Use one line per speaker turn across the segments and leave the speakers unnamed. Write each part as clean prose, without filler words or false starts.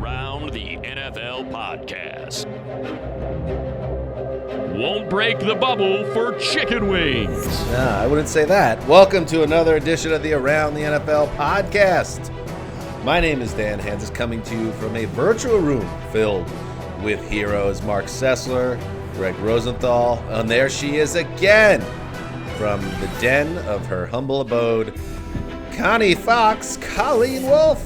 Around the NFL podcast. Won't break the bubble for chicken wings.
No, I wouldn't say that. Welcome to another edition of the Around the NFL podcast. My name is Dan Hanzus, coming to you from a virtual room filled with heroes. Marc Sessler, Gregg Rosenthal, and there she is again from the den of her humble abode, Connie Fox, Colleen Wolfe.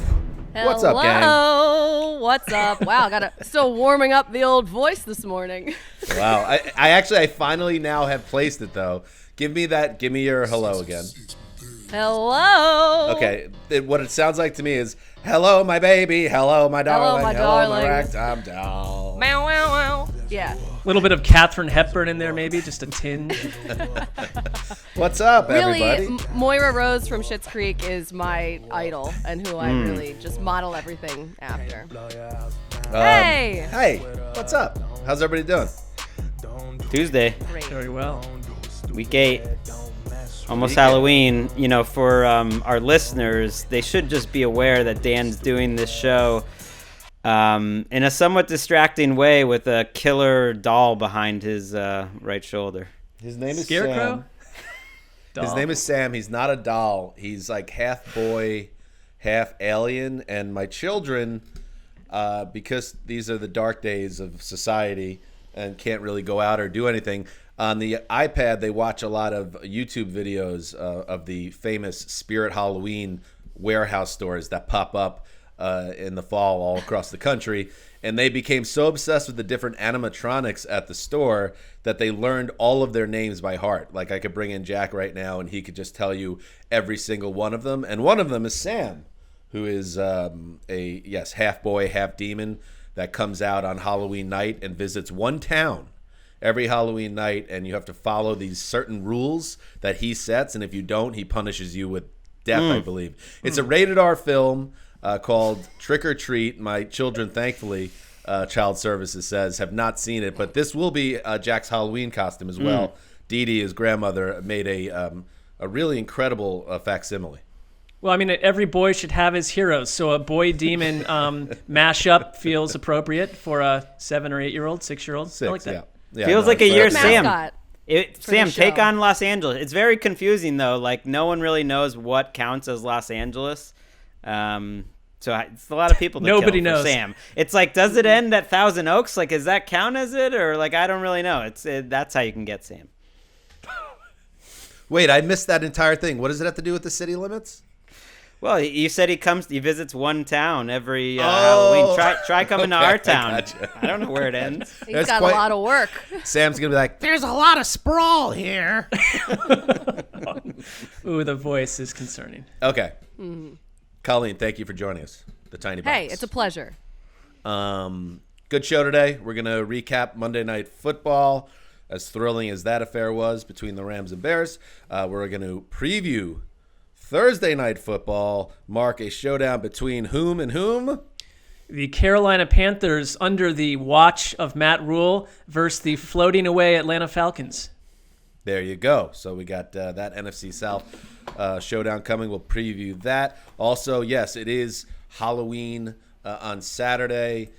What's up, gang?
Hello. What's up? Wow, still warming up the old voice this morning.
Wow, I finally now have placed it though. Give me your hello again.
Hello.
Okay, what it sounds like to me is, hello, my baby, hello, my darling,
my
hello,
darling.
my ragtime doll.
Meow, meow, meow. Yeah.
A little bit of Katharine Hepburn in there, maybe, just a tinge.
What's up,
Really,
everybody?
Moira Rose from Schitt's Creek is my idol and who I really just model everything after. Hey.
Hey, what's up? How's everybody doing?
Tuesday,
Great.
Very well.
week 8, almost Halloween. You know, for our listeners, they should just be aware that Dan's doing this show in a somewhat distracting way with a killer doll behind his right shoulder.
His name is
Scarecrow?
Sam. His name is Sam. He's not a doll. He's like half boy, half alien. And my children, because these are the dark days of society and can't really go out or do anything, on the iPad they watch a lot of YouTube videos of the famous Spirit Halloween warehouse stores that pop up in the fall all across the country, and they became so obsessed with the different animatronics at the store that they learned all of their names by heart. Like, I could bring in Jack right now and he could just tell you every single one of them, and one of them is Sam, who is half boy, half demon that comes out on Halloween night and visits one town every Halloween night, and you have to follow these certain rules that he sets, and if you don't, he punishes you with death, I believe. It's a rated R film called Trick or Treat. My children, thankfully, Child Services says, have not seen it, but this will be Jack's Halloween costume as well. Dee Dee, his grandmother, made a really incredible facsimile.
Well, I mean, every boy should have his heroes, so a boy-demon mashup feels appropriate for a 7 or 8-year-old, 6-year-old. I like that.
Yeah,
Feels like a year,
Good
Sam.
mascot.
Sam,
the
take
show.
on Los Angeles. It's very confusing though. Like, no one really knows what counts as Los Angeles. So it's a lot of people to
Nobody
kill for
knows.
Sam. It's like, does it end at Thousand Oaks? Like, does that count as it, or like, I don't really know. That's how you can get Sam.
Wait, I missed that entire thing. What does it have to do with the city limits?
Well, you said he visits one town every Halloween. Try coming to our town.
gotcha.
I don't know where it ends.
He's
That's
got
quite-
a lot of work.
Sam's going to be like, there's a lot of sprawl here.
Ooh, the voice is concerning.
Okay. Colleen, thank you for joining us. The Tiny Box.
Hey, it's a pleasure.
Good show today. We're going to recap Monday Night Football, as thrilling as that affair was between the Rams and Bears. We're going to preview Thursday Night Football, Marc, a showdown between whom and whom?
The Carolina Panthers, under the watch of Matt Rule, versus the floating away Atlanta Falcons.
There you go. So we got that NFC South showdown coming. We'll preview that. Also, yes, it is Halloween on Saturday,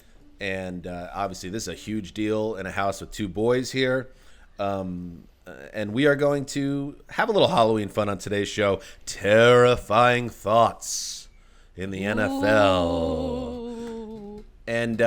and obviously this is a huge deal in a house with 2 boys here. And we are going to have a little Halloween fun on today's show. Terrifying thoughts in the NFL. And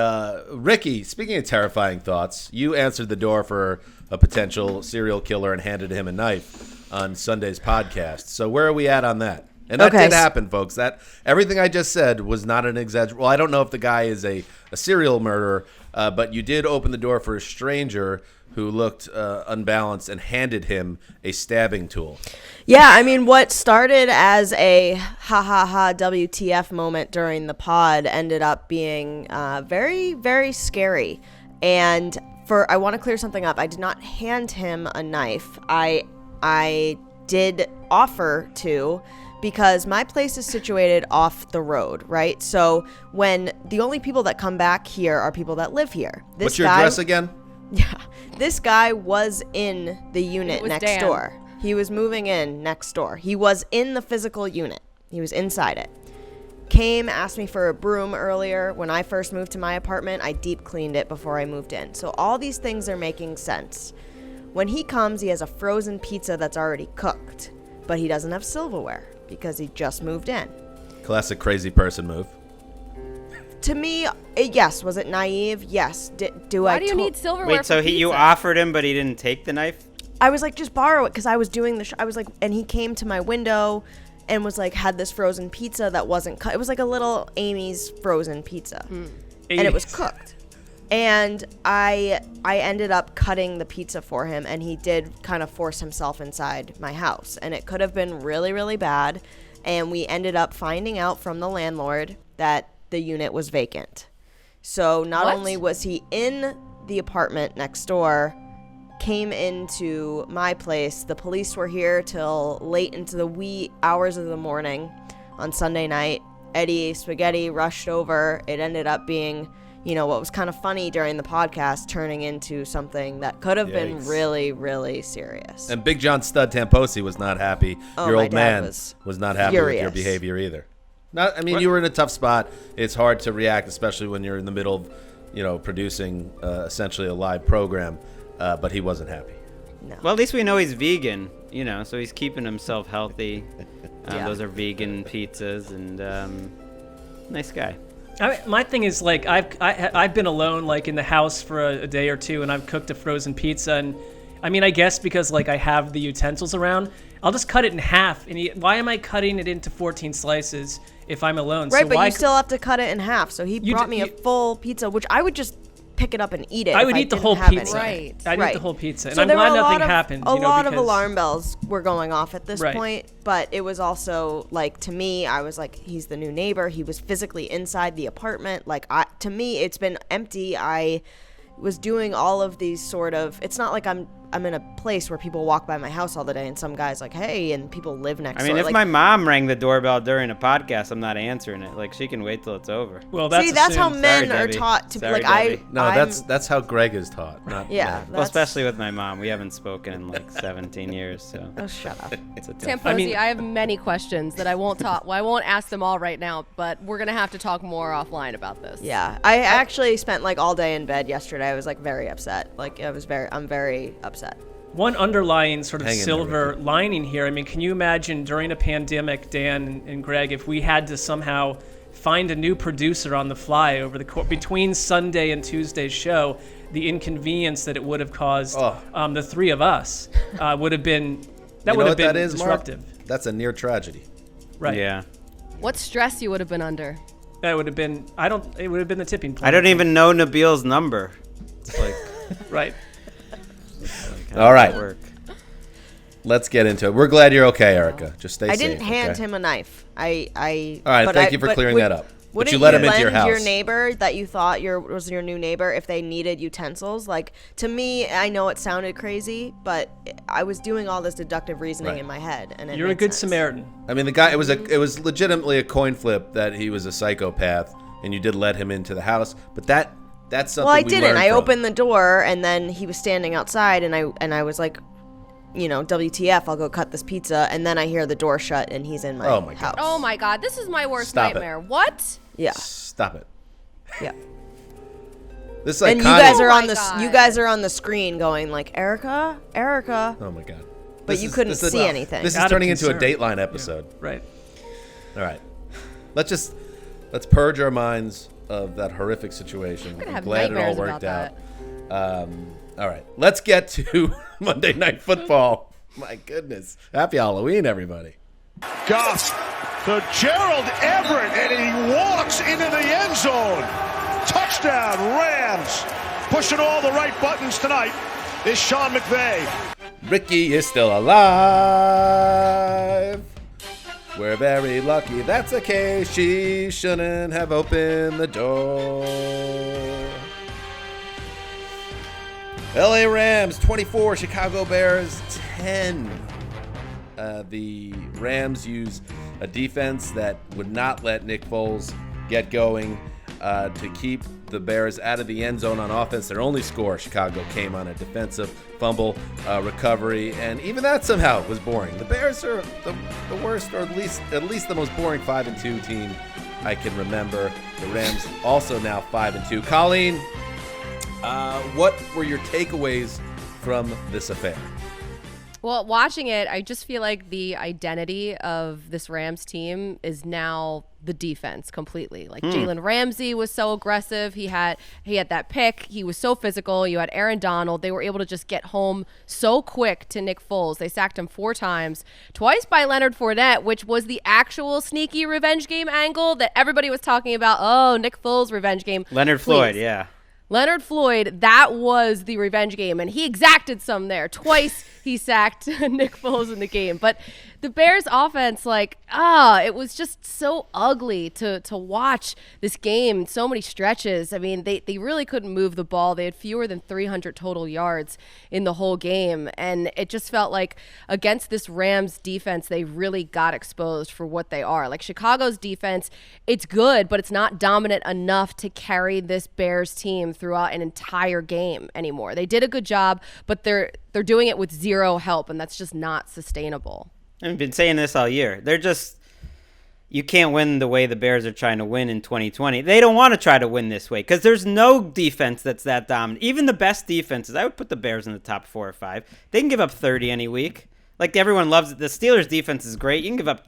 Ricky, speaking of terrifying thoughts, you answered the door for a potential serial killer and handed him a knife on Sunday's podcast. So where are we at on that? And that did happen, folks. That everything I just said was not an exaggeration. Well, I don't know if the guy is a serial murderer, but you did open the door for a stranger who looked unbalanced and handed him a stabbing tool.
Yeah, I mean, what started as a ha ha ha WTF moment during the pod ended up being very, very scary. And I want to clear something up. I did not hand him a knife. I did offer to, because my place is situated off the road, right? So when the only people that come back here are people that live here.
What's your address again?
Yeah, this guy was in the unit next
Dan.
door. He was moving in next door. He was in the physical unit. He was inside it. came, asked me for a broom earlier. When I first moved to my apartment, I deep cleaned it before I moved in. So all these things are making sense. When he comes, he has a frozen pizza that's already cooked, but he doesn't have silverware because he just moved in.
Classic crazy person move.
To me, yes. Was it naive? Yes.
Why do you need silverware?
Wait, so
for
you
pizza?
offered him, but he didn't take the knife?
I was like, just borrow it, because I was doing I was like, and he came to my window and was like, had this frozen pizza that wasn't cut. It was like a little Amy's frozen pizza, and it was cooked. And I ended up cutting the pizza for him, and he did kind of force himself inside my house, and it could have been really, really bad. And we ended up finding out from the landlord that the unit was vacant. So not only was he in the apartment next door, came into my place. The police were here till late into the wee hours of the morning on Sunday night. Eddie Spaghetti rushed over. It ended up being, what was kind of funny during the podcast, turning into something that could have been really, really serious.
And Big John Stud Tamposi was not happy. Your old man was not happy with your behavior either. You were in a tough spot. It's hard to react, especially when you're in the middle of, producing essentially a live program. But he wasn't happy.
No.
Well, at least we know he's vegan, so he's keeping himself healthy. Those are vegan pizzas, and nice guy.
My thing is, like, I've been alone, like, in the house for a day or two, and I've cooked a frozen pizza, and I guess because, like, I have the utensils around, I'll just cut it in half. And why am I cutting it into 14 slices if I'm alone?
Right,
so
but you still have to cut it in half. So he brought me a full pizza, which I would just pick it up and eat it.
I would eat the whole pizza.
Right.
I'd eat the whole pizza. And
so
I'm glad nothing happened.
A lot of alarm bells were going off at this point, but it was also, like, to me, I was like, he's the new neighbor. He was physically inside the apartment. Like, to me, it's been empty. I was doing all of these sort of, it's not like I'm in a place where people walk by my house all the day and some guy's like, hey, and people live next door.
If my mom rang the doorbell during a podcast, I'm not answering it. Like, she can wait till it's over.
Well, that's
how men are taught to be. Like,
that's how Gregg is taught. Not
well, especially with my mom. We haven't spoken in like 17 years, so.
Oh, shut up.
It's a tough.
Tamposi, I have many questions that I won't talk. Well, I won't ask them all right now, but we're gonna have to talk more offline about this.
Yeah, I actually spent like all day in bed yesterday. I was like very upset. Like I'm very upset.
One underlying sort of silver lining here, can you imagine during a pandemic, Dan and Gregg, if we had to somehow find a new producer on the fly over between Sunday and Tuesday's show, the inconvenience that it would have caused the three of us would have been disruptive.
Marc? That's a near tragedy.
Right.
Yeah.
What stress you would have been under?
That would have been. It would have been the tipping point.
I don't even know Nabil's number. It's like.
Right.
All right. Let's get into it. We're glad you're okay, Erica. Just stay safe.
I didn't hand him a knife.
All right, thank you for clearing that up. But you let him into your house.
Your neighbor that you thought was your new neighbor if they needed utensils? Like, to me, I know it sounded crazy, but I was doing all this deductive reasoning in my head, and
you're a good Samaritan.
The guy. It was legitimately a coin flip that he was a psychopath, and you did let him into the house. But that's something.
Well, I didn't. I opened the door, and then he was standing outside, and I was like, WTF, I'll go cut this pizza, and then I hear the door shut, and he's in my house.
Oh my God, this is my worst nightmare. What?
Yeah.
Stop it.
Yeah.
This is like
and you guys are on the screen going like, Erica.
Oh my God.
But you couldn't see anything.
This is turning into a Dateline episode.
Yeah. Right.
All right. Let's purge our minds of that horrific situation.
I'm
glad it all worked out.
That.
All right. Let's get to Monday Night Football. My goodness. Happy Halloween, everybody.
Goff to Gerald Everett, and he walks into the end zone. Touchdown, Rams. Pushing all the right buttons tonight is Sean McVay.
Ricky is still alive. We're very lucky that's the case. She shouldn't have opened the door. LA Rams 24, Chicago Bears 10. The Rams use a defense that would not let Nick Foles get going to keep the Bears out of the end zone on offense. Their only score, Chicago, came on a defensive fumble recovery, and even that somehow was boring. The Bears are the worst, or at least the most boring 5-2 team I can remember. The Rams also now 5-2. Colleen, what were your takeaways from this affair?
Well, watching it, I just feel like the identity of this Rams team is now the defense completely. Like Jalen Ramsey was so aggressive. He had that pick. He was so physical. You had Aaron Donald. They were able to just get home so quick to Nick Foles. They sacked him 4 times, twice by Leonard Fournette, which was the actual sneaky revenge game angle that everybody was talking about. Oh, Nick Foles revenge game.
Leonard Floyd, yeah.
Leonard Floyd, that was the revenge game, and he exacted some there. Twice he sacked Nick Foles in the game. But the Bears offense, it was just so ugly to watch this game, so many stretches. I mean, they really couldn't move the ball. They had fewer than 300 total yards in the whole game, and it just felt like against this Rams defense, they really got exposed for what they are. Like Chicago's defense, it's good, but it's not dominant enough to carry this Bears team throughout an entire game anymore. They did a good job, but they're doing it with zero help, and that's just not sustainable.
I've been saying this all year. You can't win the way the Bears are trying to win in 2020. They don't want to try to win this way because there's no defense that's that dominant. Even the best defenses, I would put the Bears in the top 4 or 5. They can give up 30 any week. Like everyone loves it. The Steelers defense is great. You can give up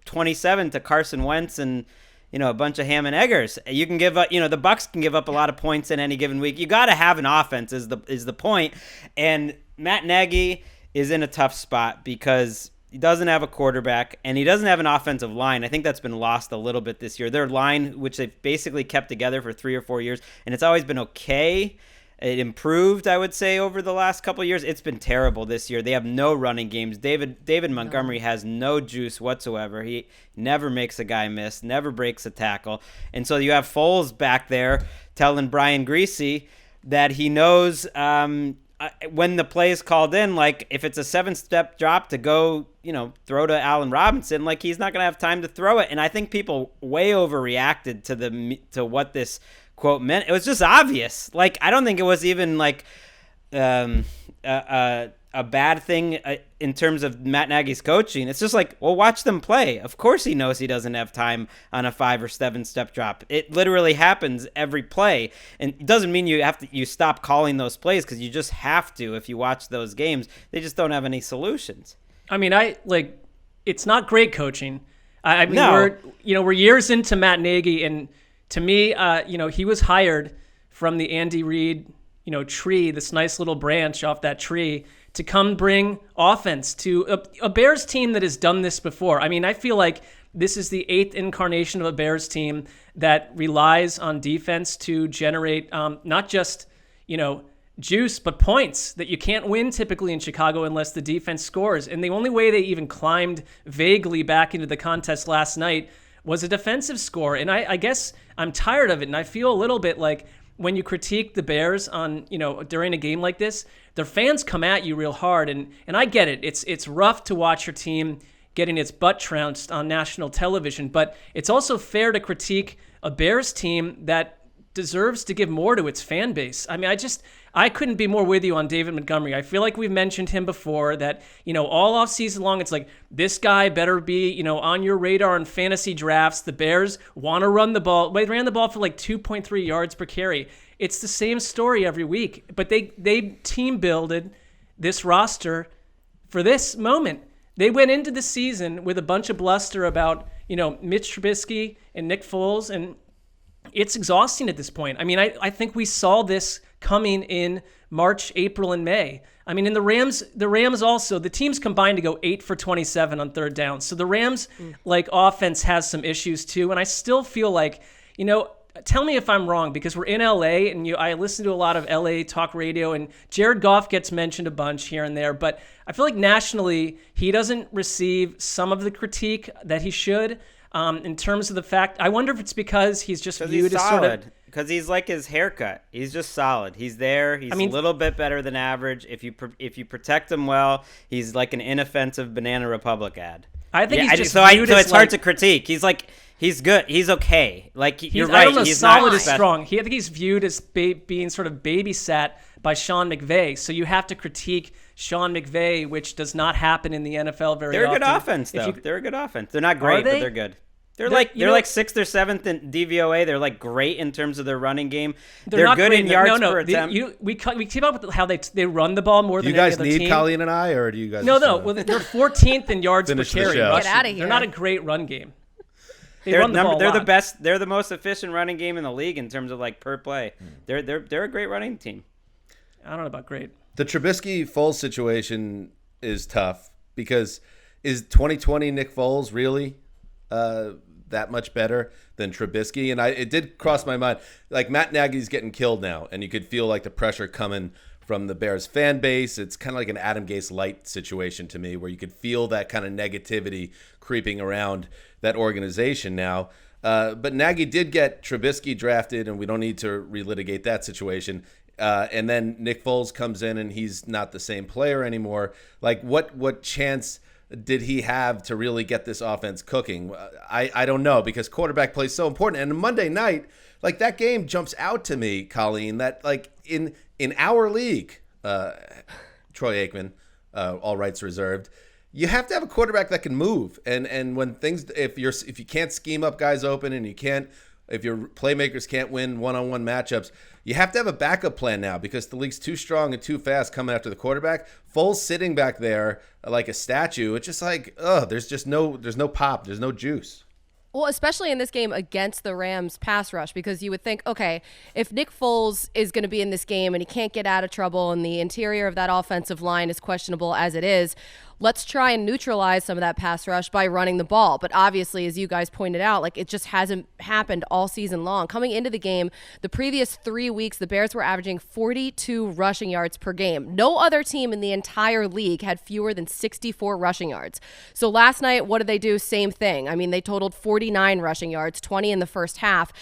27 to Carson Wentz and a bunch of ham and eggers. You can give up, the Bucks can give up a lot of points in any given week. You got to have an offense is the point. And Matt Nagy is in a tough spot because he doesn't have a quarterback and he doesn't have an offensive line. I think that's been lost a little bit this year. Their line, which they've basically kept together for 3 or 4 years, and it's always been okay. It improved, I would say, over the last couple of years. It's been terrible this year. They have no running games. David Montgomery has no juice whatsoever. He never makes a guy miss, never breaks a tackle. And so you have Foles back there telling Brian Greasy that he knows when the play is called in, like if it's a 7-step drop to go, throw to Allen Robinson, like he's not going to have time to throw it. And I think people way overreacted to what this quote meant. It was just obvious. Like, I don't think it was even like a bad thing in terms of Matt Nagy's coaching. It's just like, well, watch them play. Of course he knows he doesn't have time on a 5 or 7-step drop. It literally happens every play. And it doesn't mean you stop calling those plays because you just have to if you watch those games. They just don't have any solutions.
I mean, it's not great coaching. I mean,
no.
we're years into Matt Nagy, and to me, he was hired from the Andy Reid, tree, this nice little branch off that tree, to come bring offense to a Bears team that has done this before. I mean, I feel like this is the 8th incarnation of a Bears team that relies on defense to generate not just, juice, but points that you can't win typically in Chicago unless the defense scores. And the only way they even climbed vaguely back into the contest last night was a defensive score. And I guess I'm tired of it. And I feel a little bit like when you critique the Bears on, during a game like this, their fans come at you real hard. And I get it. It's rough to watch your team getting its butt trounced on national television, but it's also fair to critique a Bears team that deserves to give more to its fan base. I mean, I couldn't be more with you on David Montgomery. I feel like we've mentioned him before that, all off season long, it's like, this guy better be, on your radar in fantasy drafts. The Bears want to run the ball. They ran the ball for like 2.3 yards per carry. It's the same story every week, but they team builded this roster for this moment. They went into the season with a bunch of bluster about, Mitch Trubisky and Nick Foles, and it's exhausting at this point. I mean, I think we saw this coming in March, April, and May. I mean, in the Rams also, the teams combined to go 8 for 27 on third down. So the Rams, offense has some issues too. And I still feel like, tell me if I'm wrong, because we're in LA and I listen to a lot of LA talk radio, and Jared Goff gets mentioned a bunch here and there, but I feel like nationally he doesn't receive some of the critique that he should. In terms of the fact, I wonder if it's because he's just viewed as sort of...
Because he's like his haircut. He's just solid. He's there. He's a little bit better than average. If you protect him well, he's like an inoffensive Banana Republic ad.
I think he's just
so it's hard to critique. He's good. He's okay. You're right.
I don't know,
he's
solid
not
is strong. I think he's viewed as being sort of babysat by Sean McVay. So you have to critique Sean McVay, which does not happen in the NFL very often.
They're a good offense, though. They're a good offense. They're not great, but they're good. They're like 6th or 7th in DVOA. They're like great in terms of their running game. They're good in yards per attempt.
We keep up with how they run the ball more than any other team.
Do you guys need Colleen and I, or do you guys?
No. Well, they're 14th in yards per carry.
Get out of here.
They're not a great run game.
They're the best. They're the most efficient running game in the league in terms of like per play. They're a great running team.
I don't know about great.
The Trubisky-Foles situation is tough because is 2020 Nick Foles really that much better than Trubisky? And it did cross my mind. Like Matt Nagy's getting killed now, and you could feel like the pressure coming from the Bears fan base. It's kind of like an Adam Gase light situation to me, where you could feel that kind of negativity creeping around that organization now. But Nagy did get Trubisky drafted, and we don't need to relitigate that situation. And then Nick Foles comes in, and he's not the same player anymore. Like, what chance did he have to really get this offense cooking? I don't know, because quarterback play is so important. And Monday night, like, that game jumps out to me, Colleen, that like in our league, Troy Aikman, all rights reserved, you have to have a quarterback that can move. And when things, if you can't scheme up guys open, and if your playmakers can't win one-on-one matchups, you have to have a backup plan now, because the league's too strong and too fast coming after the quarterback. Foles sitting back there like a statue. It's just like, there's no pop, there's no juice.
Well, especially in this game against the Rams pass rush, because you would think, okay, if Nick Foles is going to be in this game and he can't get out of trouble and the interior of that offensive line is questionable as it is, let's try and neutralize some of that pass rush by running the ball. But obviously, as you guys pointed out, like, it just hasn't happened all season long. Coming into the game, the previous 3 weeks, the Bears were averaging 42 rushing yards per game. No other team in the entire league had fewer than 64 rushing yards. So last night, what did they do? Same thing. I mean, they totaled 49 rushing yards, 20 in the first half.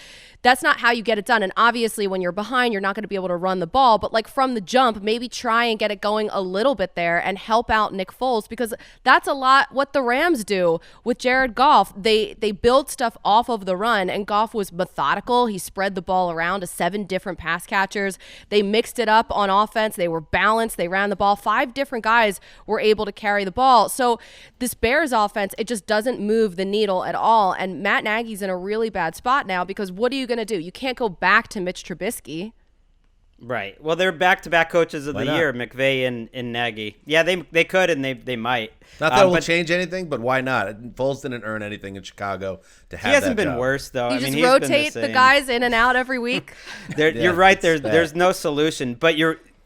That's not how you get it done. And obviously, when you're behind, you're not going to be able to run the ball. But like from the jump, maybe try and get it going a little bit there and help out Nick Foles, because that's a lot what the Rams do with Jared Goff. They build stuff off of the run, and Goff was methodical. He spread the ball around to 7 different pass catchers. They mixed it up on offense. They were balanced. They ran the ball. 5 different guys were able to carry the ball. So this Bears offense, it just doesn't move the needle at all. And Matt Nagy's in a really bad spot now, because what are you going to do? You can't go back to Mitch Trubisky.
Right. Well, they're back-to-back coaches of the year, McVay and Nagy. Yeah, they could, and they might.
Not that it will change anything, but why not? Foles didn't earn anything in Chicago to have that.
He hasn't been worse, though.
You just rotate the guys in and out every week.
You're right. There's no solution. But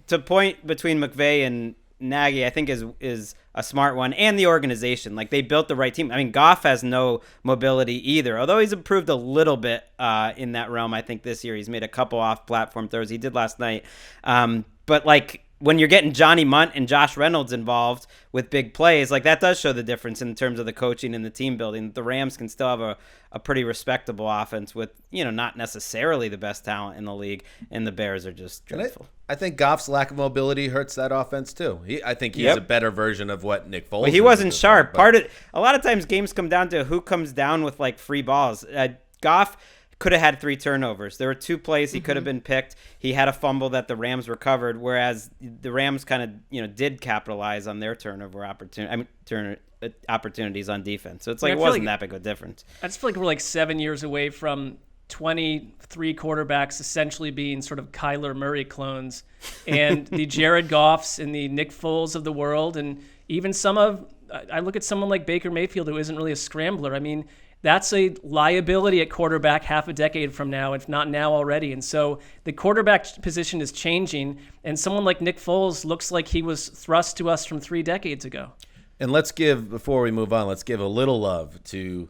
to point between McVay and Nagy, I think is a smart one, and the organization. Like, they built the right team. I mean, Goff has no mobility either, although he's improved a little bit in that realm. I think this year he's made a couple off-platform throws. He did last night. But like, when you're getting Johnny Munt and Josh Reynolds involved with big plays, like, that does show the difference in terms of the coaching and the team building. The Rams can still have a pretty respectable offense with, not necessarily the best talent in the league, and the Bears are just dreadful.
I think Goff's lack of mobility hurts that offense too. I think he's a better version of what Nick Foles.
Well, he wasn't sharp. A lot of times games come down to who comes down with like free balls. Goff could have had 3 turnovers. There were 2 plays he could have been picked. He had a fumble that the Rams recovered, whereas the Rams kind of did capitalize on their turnover opportunities on defense. So it's like, it wasn't that big of a difference.
I just feel like we're like 7 years away from 23 quarterbacks essentially being sort of Kyler Murray clones, and the Jared Goffs and the Nick Foles of the world, and even I look at someone like Baker Mayfield, who isn't really a scrambler. I mean, that's a liability at quarterback half a decade from now, if not now already. And so the quarterback position is changing, and someone like Nick Foles looks like he was thrust to us from 3 decades ago. And
before we move on, let's give a little love to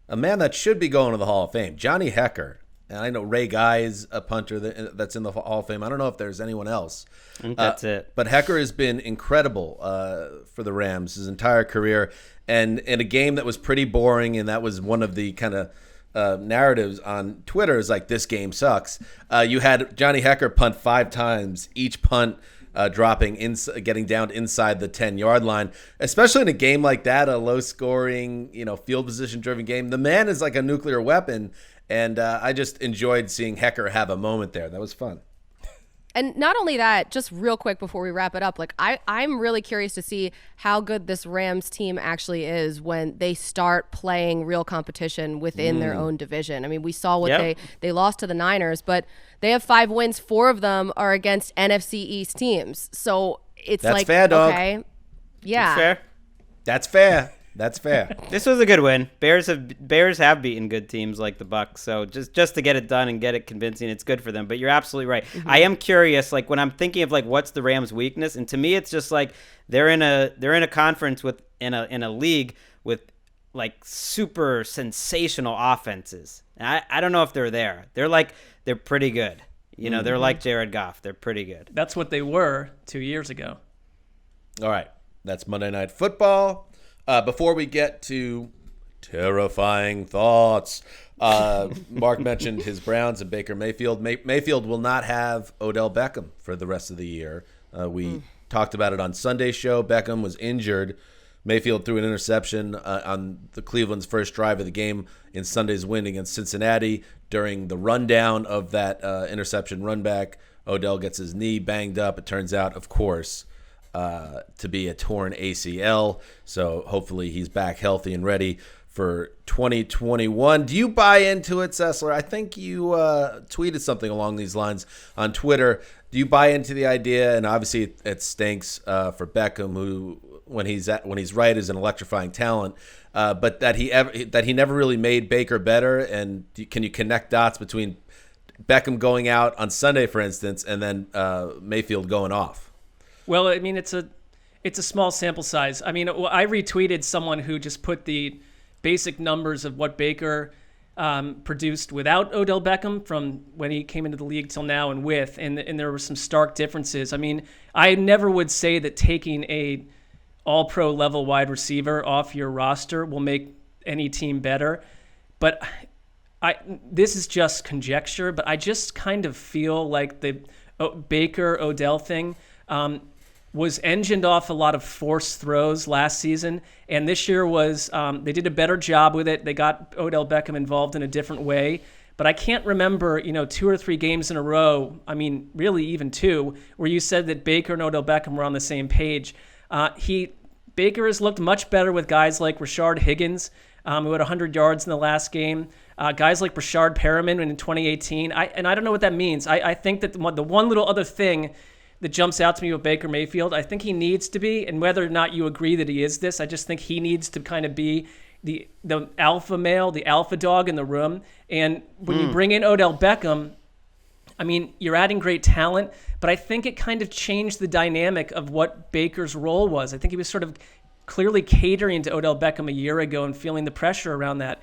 a man that should be going to the Hall of Fame, Johnny Hekker. And I know Ray Guy is a punter that's in the Hall of Fame. I don't know if there's anyone else.
I think that's it.
But Hekker has been incredible for the Rams his entire career. And in a game that was pretty boring, and that was one of the kind of narratives on Twitter, is like, this game sucks. You had Johnny Hekker punt 5 times, each punt getting down inside the 10-yard line, especially in a game like that, a low-scoring, field position-driven game. The man is like a nuclear weapon, and I just enjoyed seeing Hekker have a moment there. That was fun.
And not only that, just real quick before we wrap it up, like I'm really curious to see how good this Rams team actually is when they start playing real competition within their own division. I mean, we saw what they lost to the Niners, but they have 5 wins. 4 of them are against NFC East teams. So it's
That's
like,
fair, dog.
okay, yeah.
Fair.
That's fair. That's fair.
This was a good win. Bears have beaten good teams like the Bucs, so just to get it done and get it convincing, it's good for them. But you're absolutely right. Mm-hmm. I am curious, like when I'm thinking of like what's the Rams' weakness, and to me it's just like they're in a conference with in a league with like super sensational offenses. And I don't know if they're there. They're pretty good. You know, they're like Jared Goff. They're pretty good.
That's what they were 2 years ago.
All right, that's Monday Night Football. Before we get to terrifying thoughts, Marc mentioned his Browns and Baker Mayfield. Mayfield will not have Odell Beckham for the rest of the year. We talked about it on Sunday's show. Beckham was injured. Mayfield threw an interception on the Cleveland's first drive of the game in Sunday's win against Cincinnati. During the rundown of that interception run back, Odell gets his knee banged up. It turns out, of course, to be a torn ACL. So hopefully he's back healthy and ready for 2021. Do you buy into it, Sessler? I think you tweeted something along these lines on Twitter. Do you buy into the idea? And obviously it stinks for Beckham, who when he's right is an electrifying talent, but that he never really made Baker better. And can you connect dots between Beckham going out on Sunday, for instance, and then Mayfield going off?
Well, I mean, it's a small sample size. I mean, I retweeted someone who just put the basic numbers of what Baker produced without Odell Beckham from when he came into the league till now and with, and there were some stark differences. I mean, I never would say that taking a all-pro level wide receiver off your roster will make any team better, but this is just conjecture, but I just kind of feel like the Baker-Odell thing was engined off a lot of forced throws last season, and this year was they did a better job with it. They got Odell Beckham involved in a different way, but I can't remember 2 or 3 games in a row, I mean really even 2, where you said that Baker and Odell Beckham were on the same page. Baker has looked much better with guys like Rashard Higgins, who had 100 yards in the last game, guys like Brashard Perriman in 2018, and I don't know what that means. I think that the one little other thing that jumps out to me with Baker Mayfield, I think he needs to be, and whether or not you agree that he is this, I just think he needs to kind of be the alpha male, the alpha dog in the room. And when you bring in Odell Beckham, I mean, you're adding great talent, but I think it kind of changed the dynamic of what Baker's role was. I think he was sort of clearly catering to Odell Beckham a year ago and feeling the pressure around that.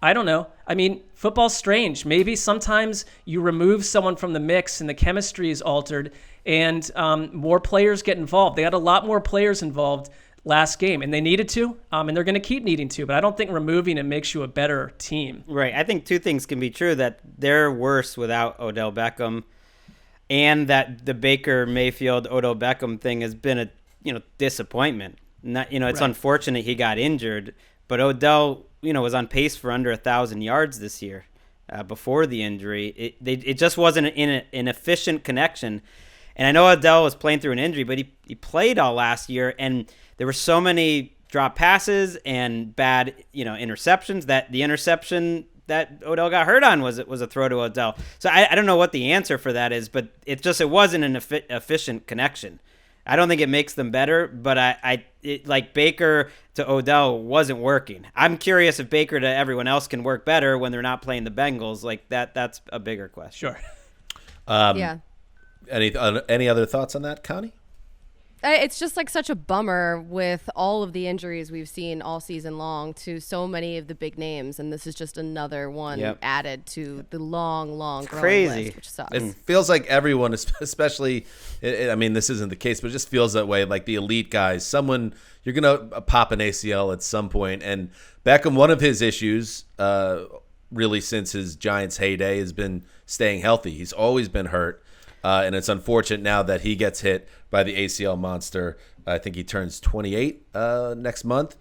I don't know. I mean, football's strange. Maybe sometimes you remove someone from the mix and the chemistry is altered and more players get involved. They had a lot more players involved last game, and they needed to, and they're going to keep needing to, but I don't think removing it makes you a better team.
Right. I think 2 things can be true, that they're worse without Odell Beckham, and that the Baker Mayfield Odell Beckham thing has been a disappointment. Not, it's unfortunate he got injured, but Odell was on pace for under 1,000 yards this year before the injury. It just wasn't an efficient connection. And I know Odell was playing through an injury, but he played all last year, and there were so many drop passes and bad interceptions that the interception that Odell got hurt on was a throw to Odell. So I don't know what the answer for that is, but it wasn't an efficient connection. I don't think it makes them better, but like Baker to Odell wasn't working. I'm curious if Baker to everyone else can work better when they're not playing the Bengals. Like that's a bigger question.
Sure.
Yeah.
Any other thoughts on that, Connie?
It's just like such a bummer with all of the injuries we've seen all season long to so many of the big names, and this is just another one added to the long growing list, which sucks.
It feels like everyone, especially, I mean, this isn't the case, but it just feels that way, like the elite guys. Someone, you're going to pop an ACL at some point, and Beckham, one of his issues, really since his Giants heyday, has been staying healthy. He's always been hurt. And it's unfortunate now that he gets hit by the ACL monster. I think he turns 28 next month.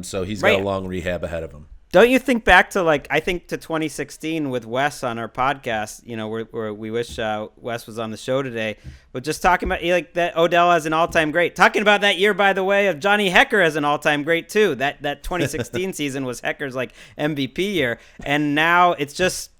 So he's got a long rehab ahead of him.
Don't you think back to I think to 2016 with Wes on our podcast, where we wish Wes was on the show today, but just talking about that Odell as an all-time great. Talking about that year, by the way, of Johnny Hecker as an all-time great too. That 2016 season was Hecker's MVP year, and now it's just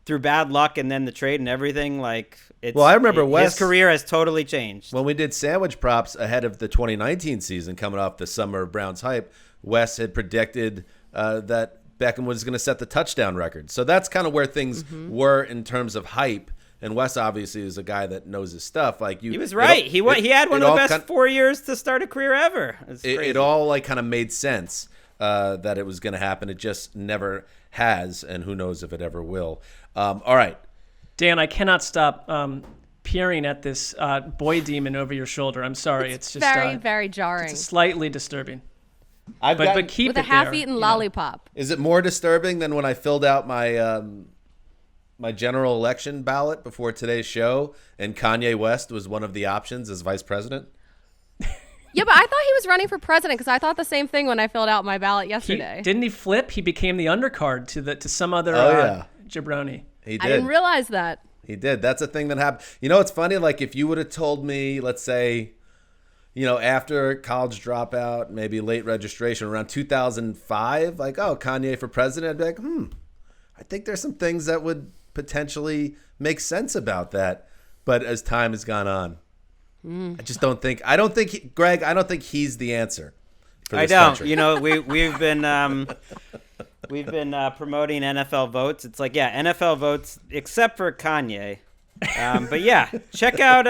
through bad luck and then the trade and everything. I
remember
his career has totally changed.
When we did sandwich props ahead of the 2019 season, coming off the summer of Browns hype, Wes had predicted that Beckham was going to set the touchdown record. So that's kind of where things were in terms of hype. And Wes obviously is a guy that knows his stuff. He was right. He had one of the best 4 years to start a career ever. It all kind of made sense that it was going to happen. It just never has, and who knows if it ever will. All right,
Dan, I cannot stop peering at this boy demon over your shoulder. I'm sorry. It's just
very, very jarring.
It's slightly disturbing.
But
keep
with
it
a half-eaten lollipop.
Is it more disturbing than when I filled out my my general election ballot before today's show, and Kanye West was one of the options as vice president?
Yeah, but I thought he was running for president because I thought the same thing when I filled out my ballot yesterday.
Didn't he flip? He became the undercard to some other jabroni.
He did.
I didn't realize that.
He did. That's a thing that happened. It's funny. If you would have told me, let's say, after college dropout, maybe late registration, around 2005, Kanye for president, I'd be like, I think there's some things that would potentially make sense about that. But as time has gone on, I just don't think, Gregg, I don't think he's the answer for this country.
We've been we've been promoting NFL votes. It's NFL votes except for Kanye. But yeah, check out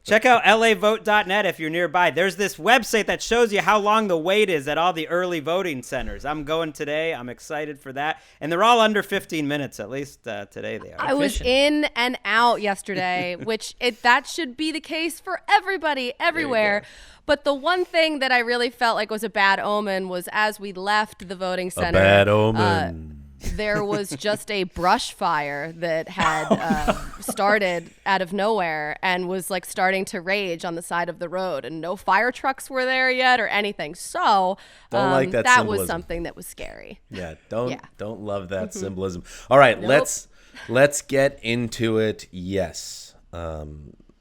lavote.net if you're nearby. There's this website that shows you how long the wait is at all the early voting centers. I'm going today. I'm excited for that. And they're all under 15 minutes, at least today they are.
I was in and out yesterday, which that should be the case for everybody everywhere. But the one thing that I really felt like was a bad omen was as we left the voting center.
A bad omen.
There was just a brush fire that had started out of nowhere and was starting to rage on the side of the road, and no fire trucks were there yet or anything. So
don't like that
that
symbolism.
Was something that was scary.
Yeah, don't love that symbolism. All right, let's get into it. Yes, the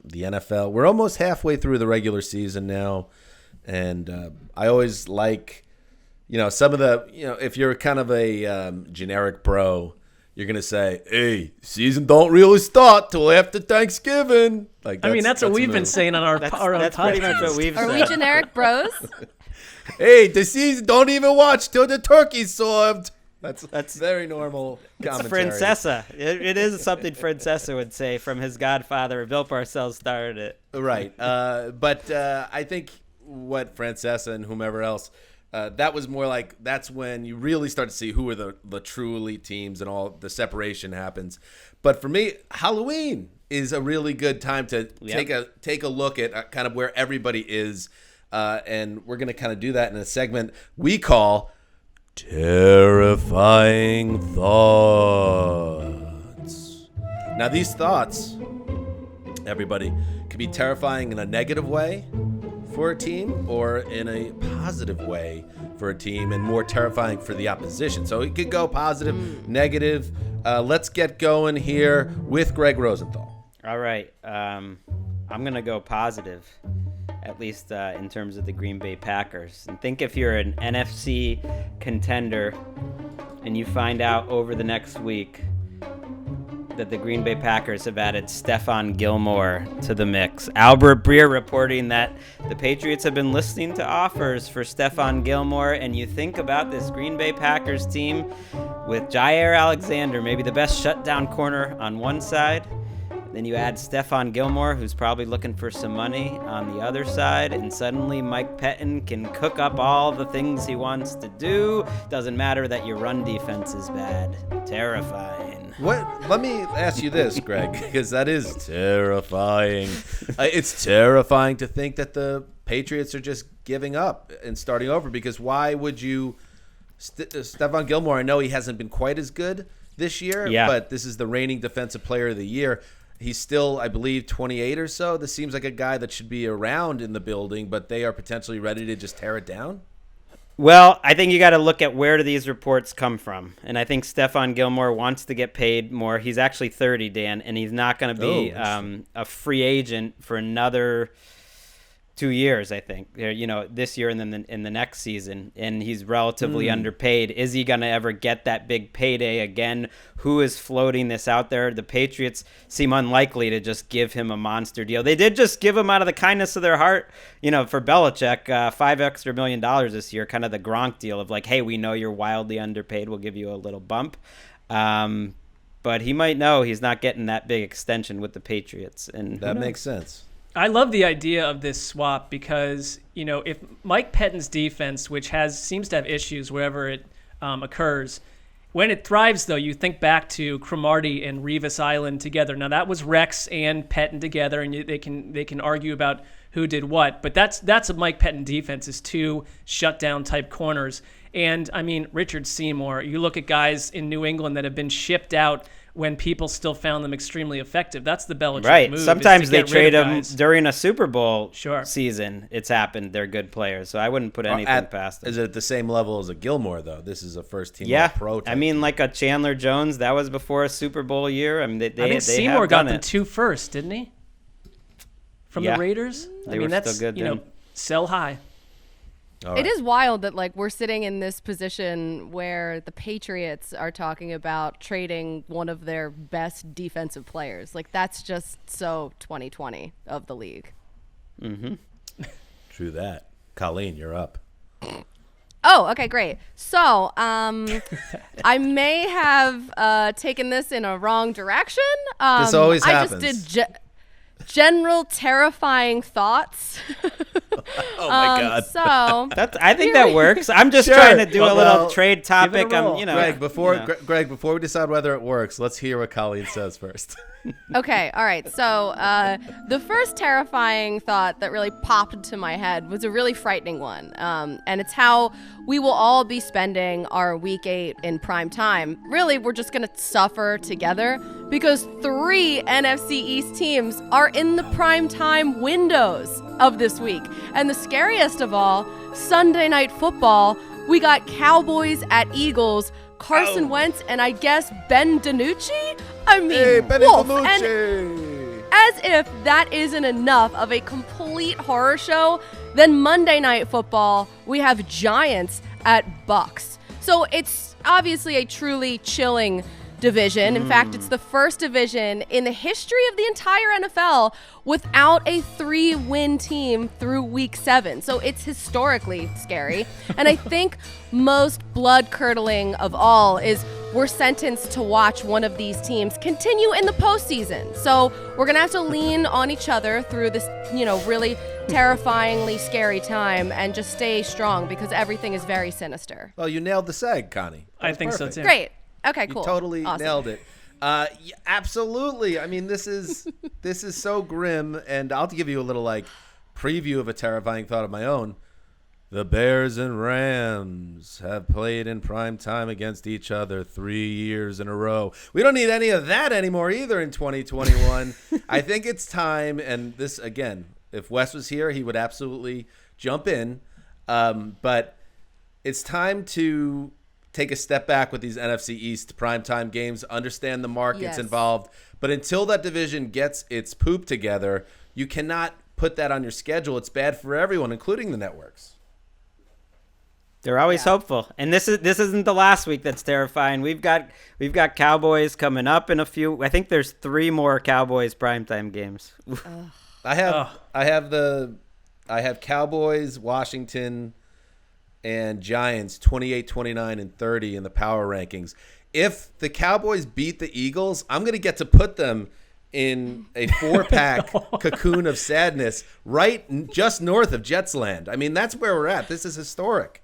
NFL. We're almost halfway through the regular season now, and I always like. Some of the, if you're kind of a generic bro, you're going to say, hey, season don't really start till after Thanksgiving.
That's what we've been saying on our podcast.
That's pretty much what we've said.
Are we generic bros?
Hey, the season don't even watch till the turkey's served. That's very normal commentary.
It's Francesa. It is something Francesa would say from his godfather. Bill Parcells started it.
Right. But I think what Francesa and whomever else, that was more that's when you really start to see who are the true elite teams and all the separation happens. But for me, Halloween is a really good time to take a look at kind of where everybody is. And we're going to kind of do that in a segment we call Terrifying Thoughts. Now, these thoughts, everybody, can be terrifying in a negative way for a team or in a positive way for a team, and more terrifying for the opposition. So it could go positive, negative. Let's get going here with Gregg Rosenthal.
All right. I'm going to go positive, at least in terms of the Green Bay Packers. And think if you're an NFC contender and you find out over the next week that the Green Bay Packers have added Stefan Gilmore to the mix. Albert Breer reporting that the Patriots have been listening to offers for Stefan Gilmore, and you think about this Green Bay Packers team with Jair Alexander, maybe the best shutdown corner on one side. Then you add Stefan Gilmore, who's probably looking for some money on the other side, and suddenly Mike Pettin can cook up all the things he wants to do. Doesn't matter that your run defense is bad. Terrifying.
Let me ask you this, Gregg, because that is terrifying. It's terrifying to think that the Patriots are just giving up and starting over, because why would you Stefan Gilmore, I know he hasn't been quite as good this year, but this is the reigning Defensive Player of the Year. He's still, I believe, 28 or so. This seems like a guy that should be around in the building, but they are potentially ready to just tear it down.
Well, I think you got to look at where do these reports come from. And I think Stefan Gilmore wants to get paid more. He's actually 30, Dan, and he's not going to be a free agent for another 2 years, I think. This year and then in the next season. And he's relatively underpaid. Is he going to ever get that big payday again? Who is floating this out there? The Patriots seem unlikely to just give him a monster deal. They did just give him out of the kindness of their heart, for Belichick, $5 extra million this year, kind of the Gronk deal of like, hey, we know you're wildly underpaid. We'll give you a little bump. But he might know he's not getting that big extension with the Patriots. And
that makes sense.
I love the idea of this swap because, if Mike Pettine's defense, which seems to have issues wherever it occurs, when it thrives, though, you think back to Cromartie and Revis Island together. Now, that was Rex and Pettine together, and they can argue about who did what. But that's a Mike Pettine defense, is two shutdown type corners. And, Richard Seymour, you look at guys in New England that have been shipped out when people still found them extremely effective. That's the Belichick move.
Sometimes they trade them during a Super Bowl
Sure.
season. It's happened. They're good players. So I wouldn't put anything past them.
Is it at the same level as a Gilmore, though? This is a first-team All-Pro type.
Like a Chandler Jones, that was before a Super Bowl year. I think
Seymour got them 2 first, didn't he? From the Raiders? That's still good, sell high.
Right. It is wild that we're sitting in this position where the Patriots are talking about trading one of their best defensive players. That's just so 2020 of the league.
Mm-hmm.
True that. Colleen, you're up.
Oh, okay, great. So, I may have taken this in a wrong direction.
This always happens.
I just did general terrifying thoughts.
Oh my God!
So
I think that works. I'm just trying to do a little trade topic.
Greg, before we decide whether it works, let's hear what Colleen says first.
Okay, all right. So the first terrifying thought that really popped into my head was a really frightening one, and it's how we will all be spending our Week 8 in prime time. Really, we're just going to suffer together because 3 NFC East teams are in the prime time windows of this week. And the scariest of all, Sunday Night Football, we got Cowboys at Eagles, Carson Wentz, and I guess Ben DiNucci? Wolf. And as if that isn't enough of a complete horror show, then Monday Night Football, we have Giants at Bucks. So it's obviously a truly chilling division. In fact, it's the first division in the history of the entire NFL without a 3-win team through week 7. So it's historically scary. And I think most blood-curdling of all is we're sentenced to watch one of these teams continue in the postseason. So we're going to have to lean on each other through this, really terrifyingly scary time and just stay strong because everything is very sinister.
Well, you nailed the seg, Connie.
I think so, too.
Great. Okay, cool.
You totally
awesome.
nailed it. Yeah, absolutely. This is so grim, and I'll give you a little preview of a terrifying thought of my own. The Bears and Rams have played in prime time against each other 3 years in a row. We don't need any of that anymore either in 2021. I think it's time, and this again, if Wes was here, he would absolutely jump in. But it's time to take a step back with these NFC East primetime games, understand the markets involved. But until that division gets its poop together, you cannot put that on your schedule. It's bad for everyone, including the networks.
They're always hopeful. And this isn't the last week that's terrifying. We've got Cowboys coming up in a few. I think there's 3 more Cowboys primetime games.
I have Cowboys, Washington, and Giants 28, 29, and 30 in the power rankings. If the Cowboys beat the Eagles, I'm going to get to put them in a 4-pack cocoon of sadness right just north of Jetsland. That's where we're at. This is historic.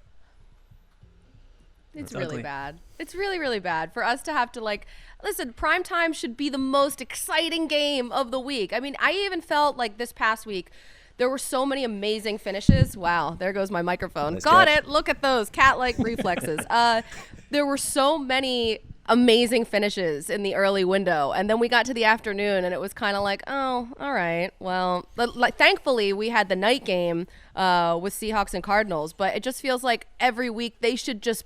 It's really bad. It's really, really bad for us to have to listen, primetime should be the most exciting game of the week. I even felt like this past week, there were so many amazing finishes. Wow, there goes my microphone.
Nice
Got
catch.
it. Look at those cat-like reflexes. There were so many amazing finishes in the early window, and then we got to the afternoon and it was kind of like, oh, all right, well, thankfully we had the night game with Seahawks and Cardinals, but it just feels like every week they should just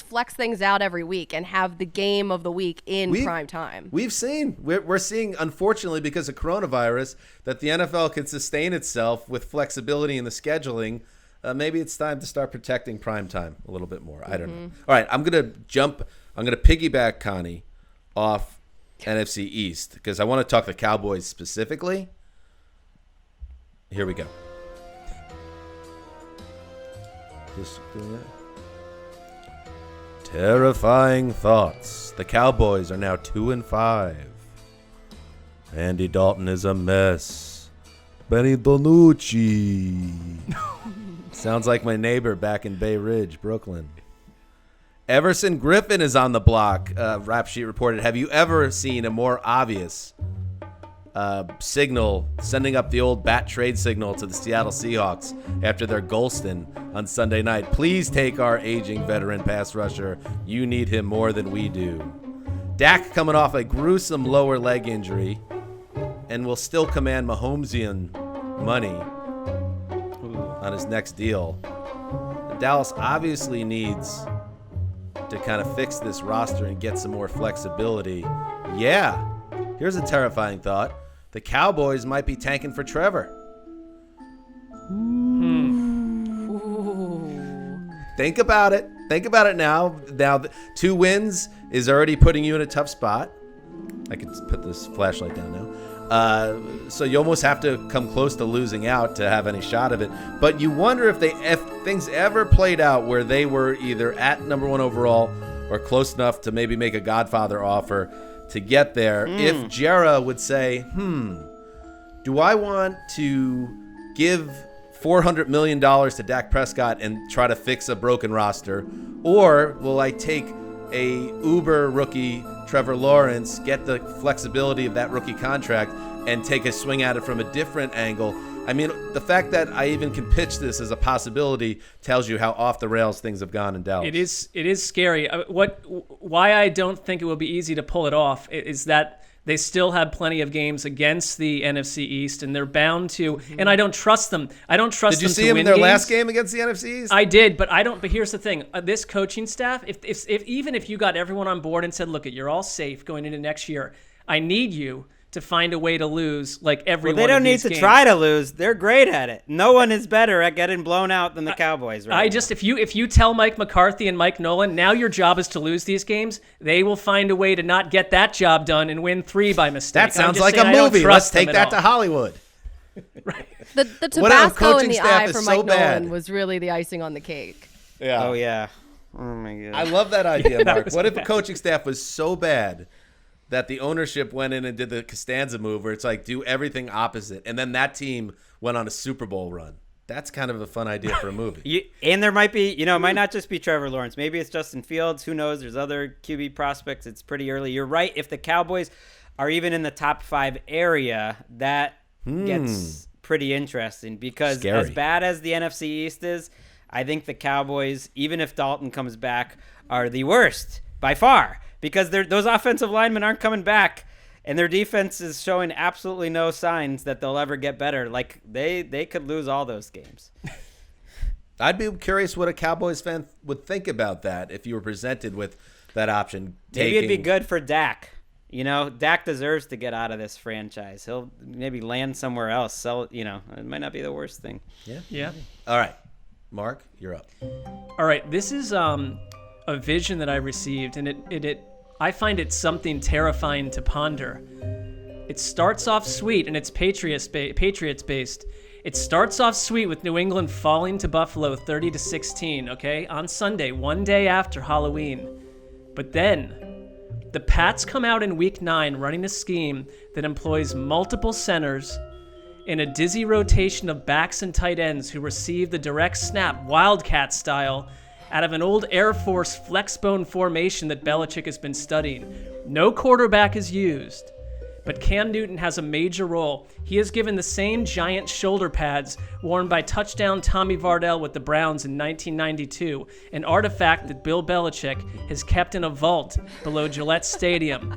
flex things out every week and have the game of the week in prime time. We're
seeing, unfortunately, because of coronavirus, that the NFL can sustain itself with flexibility in the scheduling. Maybe it's time to start protecting prime time a little bit more. I don't know. All right, I'm going to piggyback Connie off NFC East because I want to talk the Cowboys specifically. Here we go. Just doing that. Terrifying thoughts. The Cowboys are now 2-5. Andy Dalton is a mess. Benny Bonucci. Sounds like my neighbor back in Bay Ridge, Brooklyn. Everson Griffin is on the block, Rap Sheet reported. Have you ever seen a more obvious signal sending up the old bat trade signal to the Seattle Seahawks after their Golston on Sunday night? Please take our aging veteran pass rusher. You need him more than we do. Dak coming off a gruesome lower leg injury and will still command Mahomesian money on his next deal. Dallas obviously needs to kind of fix this roster and get some more flexibility. Yeah, here's a terrifying thought. The Cowboys might be tanking for Trevor. Think about it. Think about it now. Now, 2 wins is already putting you in a tough spot. I could put this flashlight down now. So you almost have to come close to losing out to have any shot of it. But you wonder if things ever played out where they were either at number 1 overall or close enough to maybe make a Godfather offer to get there. If Jera would say, do I want to give $400 million to Dak Prescott and try to fix a broken roster, or will I take a uber rookie Trevor Lawrence, get the flexibility of that rookie contract, and take a swing at it from a different angle? I mean, the fact that I even can pitch this as a possibility tells you how off the rails things have gone in Dallas.
It is scary. Why I don't think it will be easy to pull it off is that they still have plenty of games against the NFC East, and they're bound to. And I don't trust them. I don't trust them to win games. Did you see them in their
last game against the NFC East?
I did, but I don't. But here's the thing: this coaching staff, if even if you got everyone on board and said, "Look, you're all safe going into next year," I need you to find a way to lose like every one of these games.
They don't need to try to lose. They're great at it. No one is better at getting blown out than the Cowboys right now.
If you tell Mike McCarthy and Mike Nolan, now your job is to lose these games, they will find a way to not get that job done and win 3 by mistake.
That sounds like a movie. Let's take that to Hollywood.
Right. The Tabasco in the eye for Mike Nolan was really the icing on the cake.
Yeah.
Oh, yeah. Oh, my God.
I love that idea, Mark. What if the coaching staff was so bad that the ownership went in and did the Costanza move where it's like do everything opposite, and then that team went on a Super Bowl run? That's kind of a fun idea for a movie.
And there might be, it might not just be Trevor Lawrence. Maybe it's Justin Fields. Who knows? There's other QB prospects. It's pretty early. You're right. If the Cowboys are even in the top 5 area, that gets pretty interesting because
Scary.
As bad as the NFC East is, I think the Cowboys, even if Dalton comes back, are the worst by far. Because those offensive linemen aren't coming back, and their defense is showing absolutely no signs that they'll ever get better. Like, they could lose all those games.
I'd be curious what a Cowboys fan would think about that if you were presented with that option.
Maybe it'd be good for Dak. Dak deserves to get out of this franchise. He'll maybe land somewhere else. Sell, it might not be the worst thing.
Yeah.
All right. Mark, you're up.
All right. This is a vision that I received, and I find it something terrifying to ponder. It starts off sweet, and it's Patriots-based. It starts off sweet with New England falling to Buffalo 30-16, okay, on Sunday, one day after Halloween. But then the Pats come out in Week 9 running a scheme that employs multiple centers in a dizzy rotation of backs and tight ends who receive the direct snap, Wildcat style, out of an old Air Force flexbone formation that Belichick has been studying. No quarterback is used. But Cam Newton has a major role. He is given the same giant shoulder pads worn by touchdown Tommy Vardell with the Browns in 1992, an artifact that Bill Belichick has kept in a vault below Gillette Stadium.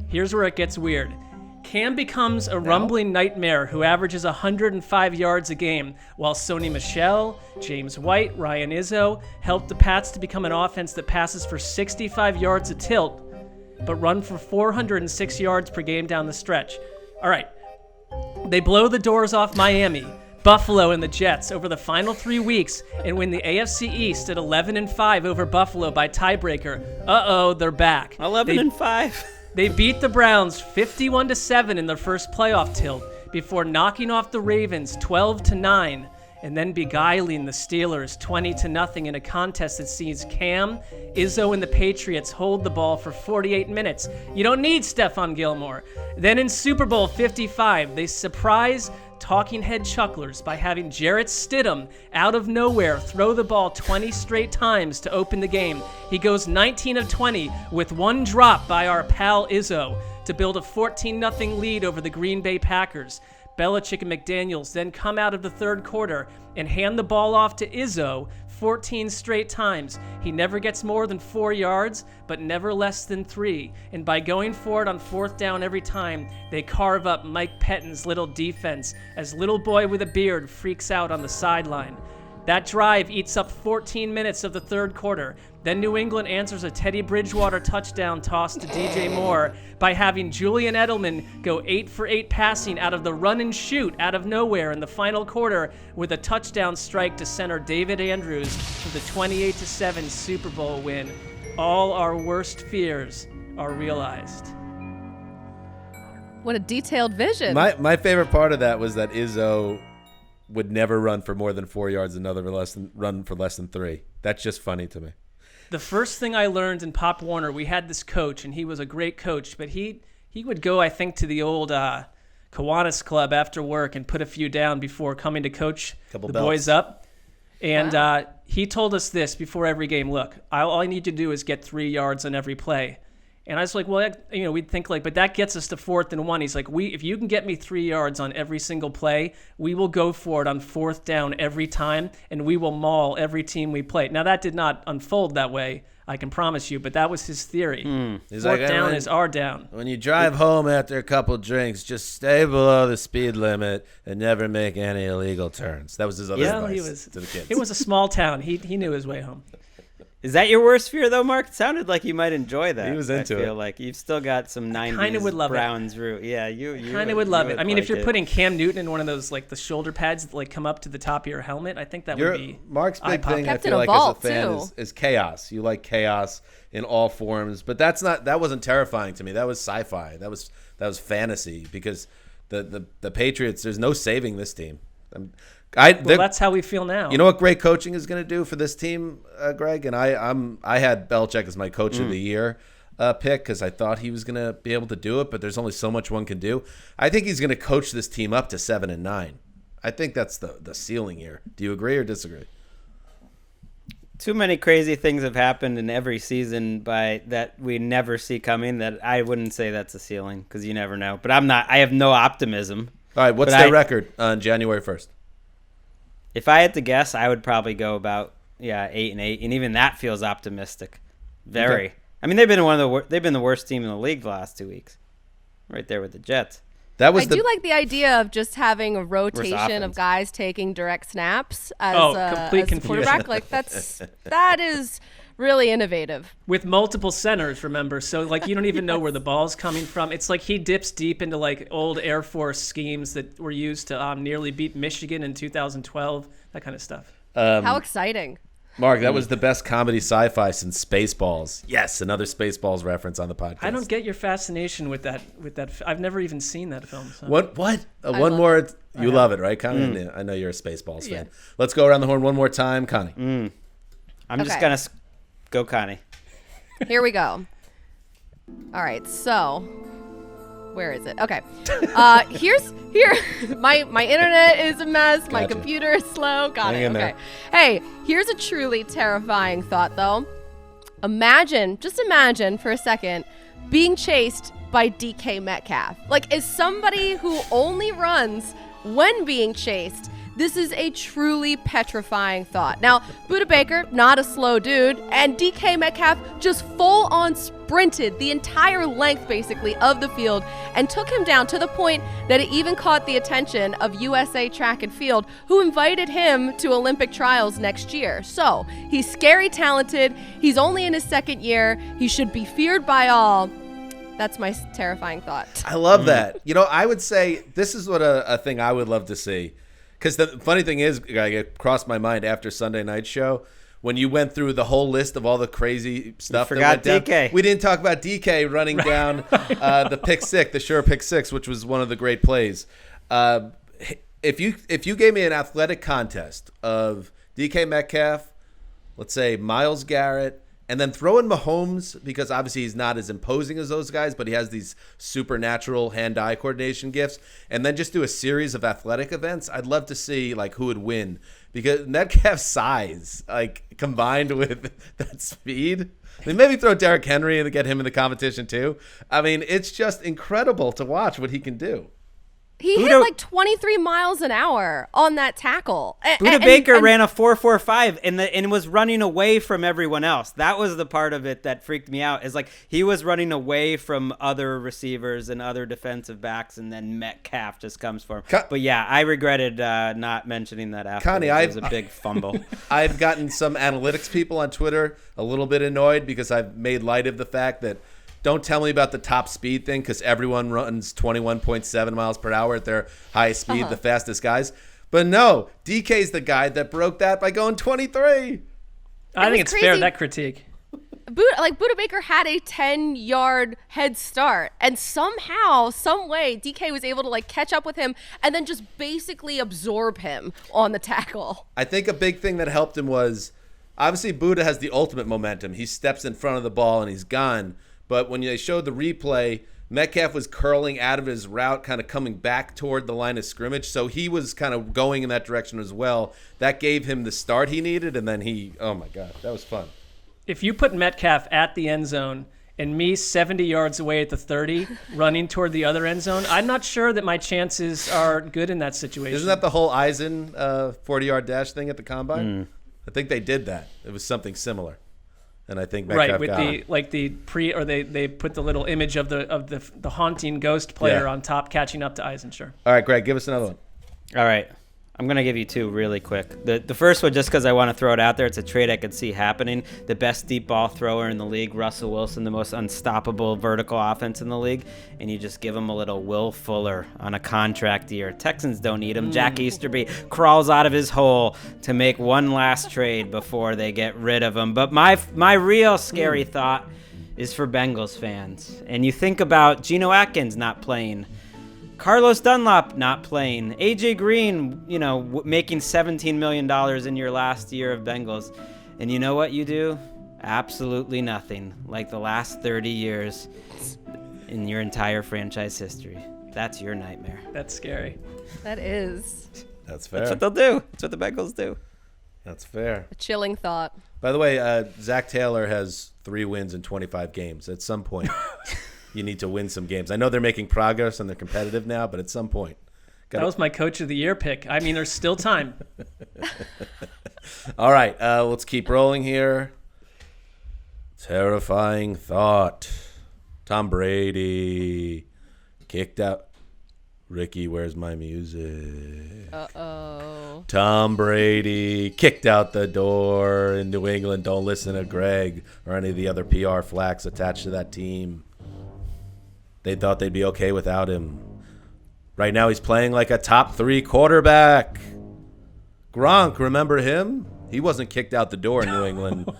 Here's where it gets weird. Cam becomes a rumbling nightmare who averages 105 yards a game, while Sony Michel, James White, Ryan Izzo helped the Pats to become an offense that passes for 65 yards a tilt, but run for 406 yards per game down the stretch. All right, they blow the doors off Miami, Buffalo, and the Jets over the final 3 weeks and win the AFC East at 11-5 over Buffalo by tiebreaker. Uh-oh, they're back.
11-5.
They beat the Browns 51-7 in their first playoff tilt before knocking off the Ravens 12-9 and then beguiling the Steelers 20-0 in a contest that sees Cam, Izzo, and the Patriots hold the ball for 48 minutes. You don't need Stefan Gilmore. Then in Super Bowl 55, they surprise talking head chucklers by having Jarrett Stidham out of nowhere throw the ball 20 straight times to open the game. He goes 19 of 20 with one drop by our pal Izzo to build a 14-0 lead over the Green Bay Packers. Belichick and McDaniels then come out of the third quarter and hand the ball off to Izzo 14 straight times. He never gets more than 4 yards, but never less than 3. And by going for it on fourth down every time, they carve up Mike Pettine's little defense as little boy with a beard freaks out on the sideline. That drive eats up 14 minutes of the third quarter. Then New England answers a Teddy Bridgewater touchdown toss to DJ Moore by having Julian Edelman go 8 for 8 passing out of the run and shoot out of nowhere in the final quarter with a touchdown strike to center David Andrews for the 28-7 Super Bowl win. All our worst fears are realized.
What a detailed vision.
My favorite part of that was that Izzo would never run for more than 4 yards, run for less than 3. That's just funny to me.
The first thing I learned in Pop Warner, we had this coach, and he was a great coach, but he would go, I think, to the old Kiwanis Club after work and put a few down before coming to coach the boys up. And he told us this before every game: look, all I need to do is get 3 yards on every play. And I was like, well, we'd think but that gets us to 4th and 1. He's like, if you can get me 3 yards on every single play, we will go for it on fourth down every time, and we will maul every team we play. Now, that did not unfold that way, I can promise you, but that was his theory. Fourth down is our down.
When you drive home after a couple drinks, just stay below the speed limit and never make any illegal turns. That was his other advice to the kids.
It was a small town. He knew his way home.
Is that your worst fear, though, Mark? It sounded like you might enjoy that.
He was into it.
I feel like you've still got some 90s Browns root. Yeah, you
kind of would love it. I mean, if you're putting Cam Newton in one of those, the shoulder pads that come up to the top of your helmet, I think that would be
Mark's big thing, I feel like, as a fan is chaos. You like chaos in all forms, but that wasn't terrifying to me. That was sci-fi. That was fantasy, because the Patriots, there's no saving this team.
That's how we feel now.
You know what great coaching is going to do for this team, Gregg? And I had Belichick as my coach of the year pick because I thought he was going to be able to do it, but there's only so much one can do. I think he's going to coach this team up to 7-9. I think that's the ceiling here. Do you agree or disagree?
Too many crazy things have happened in every season that we never see coming that I wouldn't say that's a ceiling, because you never know. But I have no optimism. All
right, what's their record on January 1st?
If I had to guess, I would probably go about 8-8, and even that feels optimistic. Very. Okay. I mean, they've been the worst team in the league the last 2 weeks, right there with the Jets.
I do like the idea of just having a rotation of guys taking direct snaps as a quarterback. That is really innovative.
With multiple centers, remember, so you don't even know where the ball's coming from. It's like he dips deep into old Air Force schemes that were used to nearly beat Michigan in 2012, that kind of stuff.
How exciting.
Marc, that was the best comedy sci-fi since Spaceballs. Yes, another Spaceballs reference on the podcast.
I don't get your fascination with that. I've never even seen that film. So.
What? One more. You love it, right, Connie? I know you're a Spaceballs fan. Let's go around the horn one more time, Connie.
I'm just going to go, Connie.
Here we go. All right, so where is it? Okay. Here. My internet is a mess. Gotcha. My computer is slow. Got it. Okay. Hey, here's a truly terrifying thought, though. Just imagine for a second being chased by DK Metcalf. Like, as somebody who only runs when being chased, this is a truly petrifying thought. Now, Budda Baker, not a slow dude, and DK Metcalf just full-on sprinted the entire length, basically, of the field and took him down to the point that it even caught the attention of USA Track and Field, who invited him to Olympic trials next year. So, he's scary talented. He's only in his second year. He should be feared by all. That's my terrifying thought.
I love that. You know, I would say this is what a thing I would love to see. Because the funny thing is, it crossed my mind after Sunday night show when you went through the whole list of all the crazy stuff.
Forgot
that went
DK.
Down. We didn't talk about DK running down the pick six, the sure pick six, which was one of the great plays. If you gave me an athletic contest of DK Metcalf, let's say Myles Garrett, and then throw in Mahomes, because obviously he's not as imposing as those guys, but he has these supernatural hand-eye coordination gifts, and then just do a series of athletic events, I'd love to see like who would win. Because Metcalf's size, like combined with that speed, I mean, maybe throw Derrick Henry and get him in the competition too. I mean, it's just incredible to watch what he can do.
He hit like 23 miles an hour on that tackle.
Budda Baker ran a 4.45 and was running away from everyone else. That was the part of it that freaked me out. Is like he was running away from other receivers and other defensive backs, and then Metcalf just comes for him. But yeah, I regretted not mentioning that after.
Connie,
it was a big fumble.
I've gotten some analytics people on Twitter a little bit annoyed because I've made light of the fact that don't tell me about the top speed thing, because everyone runs 21.7 miles per hour at their highest speed, the fastest guys. But no, DK's the guy that broke that by going 23.
I think it's crazy. Fair, that critique.
Budda Baker had a 10-yard head start, and somehow, some way, DK was able to like catch up with him and then just basically absorb him on the tackle.
I think a big thing that helped him was, obviously Budda has the ultimate momentum. He steps in front of the ball and he's gone. But when they showed the replay, Metcalf was curling out of his route, kind of coming back toward the line of scrimmage. So he was kind of going in that direction as well. That gave him the start he needed, and then oh my God, that was fun.
If you put Metcalf at the end zone and me 70 yards away at the 30 running toward the other end zone, I'm not sure that my chances are good in that situation.
Isn't that the whole Eisen 40-yard dash thing at the Combine? I think they did that. It was something similar. And I think Metcalf
with they put the little image of the haunting ghost player on top catching up to Eisen. Sure.
All right, Gregg, give us another one.
All right. I'm going to give you two really quick. The first one, just because I want to throw it out there, it's a trade I could see happening. The best deep ball thrower in the league, Russell Wilson, the most unstoppable vertical offense in the league, and you just give him a little Will Fuller on a contract year. Texans don't need him. Jack Easterby crawls out of his hole to make one last trade before they get rid of him. But my real scary thought is for Bengals fans. And you think about Geno Atkins not playing, Carlos Dunlap not playing, AJ Green, making $17 million in your last year of Bengals. And you know what you do? Absolutely nothing. Like the last 30 years in your entire franchise history. That's your nightmare.
That's scary.
That is.
That's fair.
That's what they'll do. That's what the Bengals do.
That's fair.
A chilling thought.
By the way, Zach Taylor has 3 wins in 25 games. At some point, you need to win some games. I know they're making progress and they're competitive now, but at some point.
That was my coach of the year pick. I mean, there's still time.
All right, let's keep rolling here. Terrifying thought. Tom Brady kicked out. Ricky, where's my music?
Uh-oh.
Tom Brady kicked out the door in New England. Don't listen to Gregg or any of the other PR flacks attached to that team. They thought they'd be okay without him. Right now he's playing like a top 3 quarterback. Gronk, remember him? He wasn't kicked out the door in New England,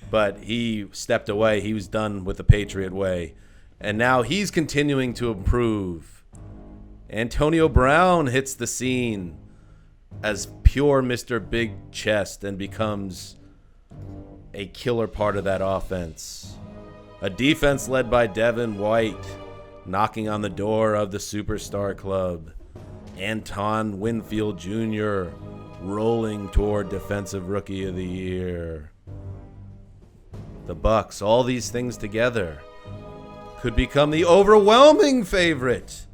but he stepped away. He was done with the Patriot way. And now he's continuing to improve. Antonio Brown hits the scene as pure Mr. Big Chest and becomes a killer part of that offense. A defense led by Devin White, knocking on the door of the superstar club. Anton Winfield Jr. rolling toward Defensive Rookie of the Year. The Bucs, all these things together could become the overwhelming favorite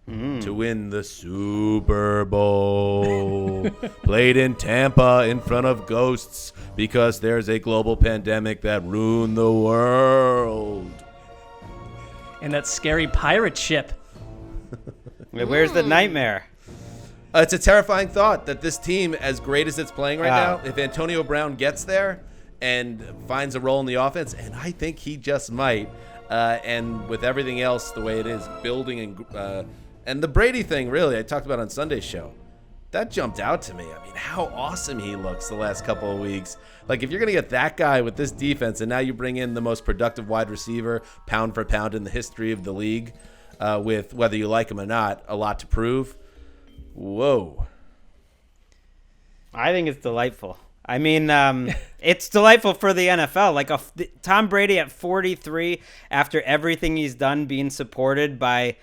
to win the Super Bowl. Played in Tampa in front of ghosts because there's a global pandemic that ruined the world.
And that scary pirate ship.
Where's the nightmare?
It's a terrifying thought that this team, as great as it's playing right now, if Antonio Brown gets there and finds a role in the offense, and I think he just might, and with everything else the way it is, building and the Brady thing, really, I talked about on Sunday's show, that jumped out to me. I mean, how awesome he looks the last couple of weeks. Like, if you're going to get that guy with this defense, and now you bring in the most productive wide receiver, pound for pound in the history of the league, with, whether you like him or not, a lot to prove. Whoa.
I think it's delightful. I mean, it's delightful for the NFL. Like Tom Brady at 43, after everything he's done, being supported by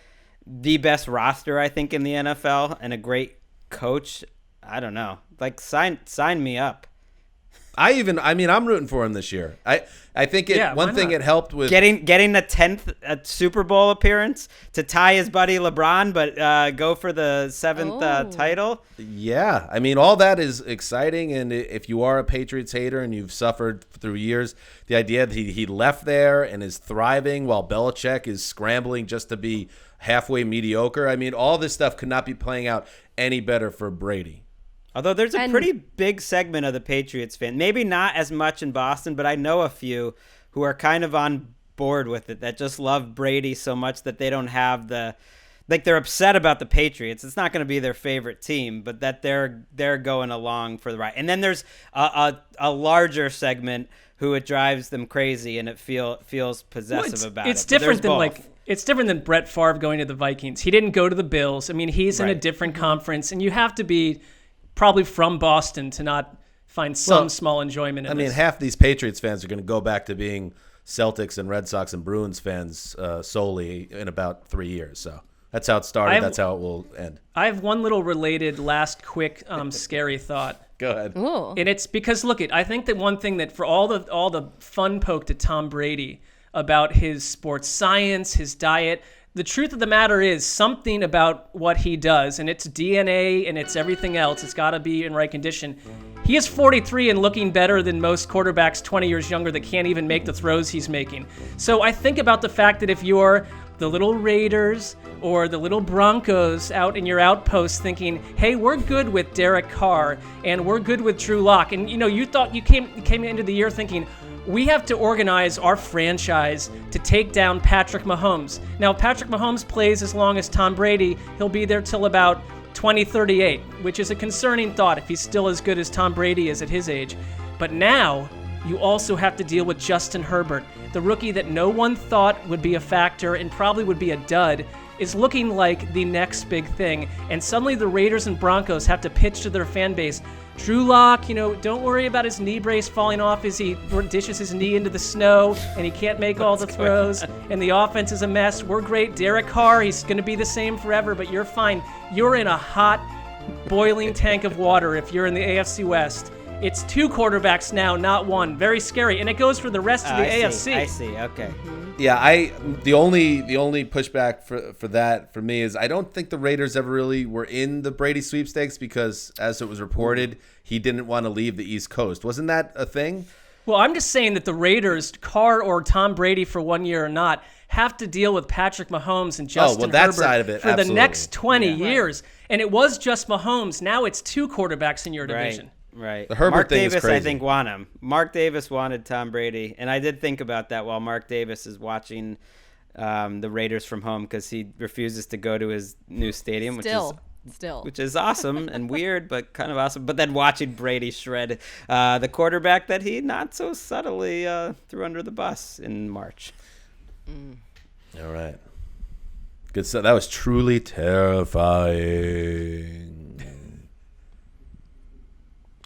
the best roster, I think, in the NFL and a great coach. I don't know. Like, sign me up.
I'm rooting for him this year. I think one thing it helped with
getting the 10th Super Bowl appearance to tie his buddy LeBron, but go for the 7th title.
Yeah, I mean, all that is exciting, and if you are a Patriots hater and you've suffered through years, the idea that he left there and is thriving while Belichick is scrambling just to be halfway mediocre. I mean, all this stuff could not be playing out any better for Brady.
Although there's a pretty big segment of the Patriots fan, maybe not as much in Boston, but I know a few who are kind of on board with it, that just love Brady so much that they don't have they're upset about the Patriots. It's not going to be their favorite team, but that they're going along for the ride. And then there's a larger segment who it drives them crazy and it feels possessive about it.
It's different than it's different than Brett Favre going to the Vikings. He didn't go to the Bills. I mean, he's in a different conference, and you have to be probably from Boston to not find some small enjoyment in
this. I mean, half these Patriots fans are going to go back to being Celtics and Red Sox and Bruins fans solely in about 3 years. So that's how it started. That's how it will end.
I have one little related last quick scary thought.
Go ahead.
Ooh.
And it's because, look, I think that one thing that for all the fun poke to Tom Brady about his sports science, his diet, the truth of the matter is something about what he does, and it's DNA and it's everything else. It's got to be in right condition. He is 43 and looking better than most quarterbacks 20 years younger that can't even make the throws he's making. So I think about the fact that if you're the little Raiders or the little Broncos out in your outpost thinking, hey, we're good with Derek Carr and we're good with Drew Lock, and you thought you came into the year thinking, we have to organize our franchise to take down Patrick Mahomes. Now, if Patrick Mahomes plays as long as Tom Brady, he'll be there till about 2038, which is a concerning thought if he's still as good as Tom Brady is at his age. But now, you also have to deal with Justin Herbert, the rookie that no one thought would be a factor and probably would be a dud, is looking like the next big thing. And suddenly the Raiders and Broncos have to pitch to their fan base, Drew Lock, don't worry about his knee brace falling off as he dishes his knee into the snow and he can't make all the throws and the offense is a mess. We're great. Derek Carr, he's going to be the same forever, but you're fine. You're in a hot, boiling tank of water if you're in the AFC West. It's 2 quarterbacks now, not 1. Very scary. And it goes for the rest of the AFC.
I see. Okay.
Yeah, the only pushback for that for me is I don't think the Raiders ever really were in the Brady sweepstakes because, as it was reported, he didn't want to leave the East Coast. Wasn't that a thing?
Well, I'm just saying that the Raiders, Carr or Tom Brady for 1 year or not, have to deal with Patrick Mahomes and Justin Herbert
side of it,
for the next 20 years. And it was just Mahomes. Now it's 2 quarterbacks in your division.
Right.
The Herbert
Mark
thing
Davis,
is crazy.
I think, want him. Mark Davis wanted Tom Brady, and I did think about that while Mark Davis is watching the Raiders from home because he refuses to go to his new stadium, which is awesome and weird, but kind of awesome. But then watching Brady shred the quarterback that he not so subtly threw under the bus in March.
All right. Good stuff. That was truly terrifying.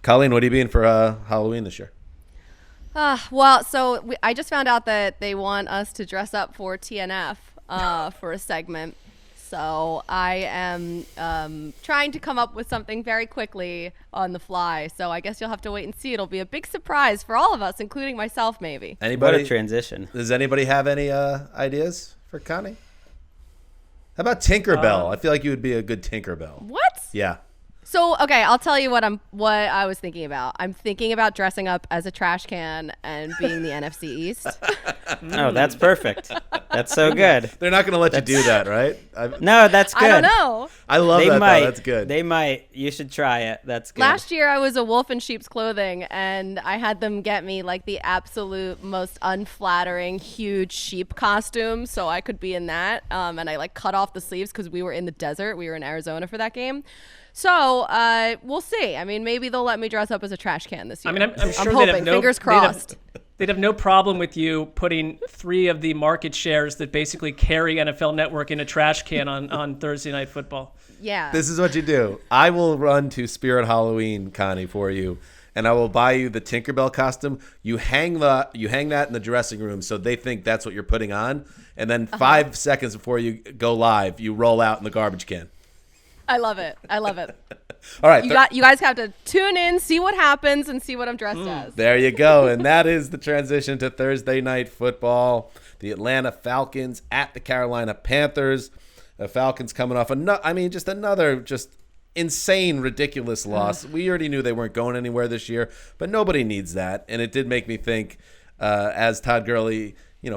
Colleen, what are you being for Halloween this year?
I just found out that they want us to dress up for TNF for a segment. So I am trying to come up with something very quickly on the fly. So I guess you'll have to wait and see. It'll be a big surprise for all of us, including myself, maybe.
What a transition.
Does anybody have any ideas for Connie? How about Tinkerbell? I feel like you would be a good Tinkerbell.
What?
Yeah.
So, okay, I'll tell you what I was thinking about. I'm thinking about dressing up as a trash can and being the NFC East.
Oh, that's perfect. That's so good.
They're not going to let you do that, right?
No, that's good.
I don't know.
I love
They
that,
might.
though. That's good.
They might. You should try it. That's good.
Last year, I was a wolf in sheep's clothing, and I had them get me like the absolute most unflattering, huge sheep costume, so I could be in that. And I like cut off the sleeves because we were in the desert. We were in Arizona for that game. So we'll see. I mean, maybe they'll let me dress up as a trash can this year.
I mean, I'm sure
I'm
they'd
hoping.
have no,
Fingers crossed.
They'd have no problem with you putting 3 of the market shares that basically carry NFL Network in a trash can on Thursday Night Football.
Yeah.
This is what you do. I will run to Spirit Halloween, Connie, for you, and I will buy you the Tinkerbell costume. You hang that in the dressing room so they think that's what you're putting on, and then 5 seconds before you go live, you roll out in the garbage can.
I love it. I love it.
All right.
You guys have to tune in, see what happens, and see what I'm dressed as.
There you go. And that is the transition to Thursday Night Football. The Atlanta Falcons at the Carolina Panthers. The Falcons coming off another insane, ridiculous loss. We already knew they weren't going anywhere this year, but nobody needs that. And it did make me think as Todd Gurley,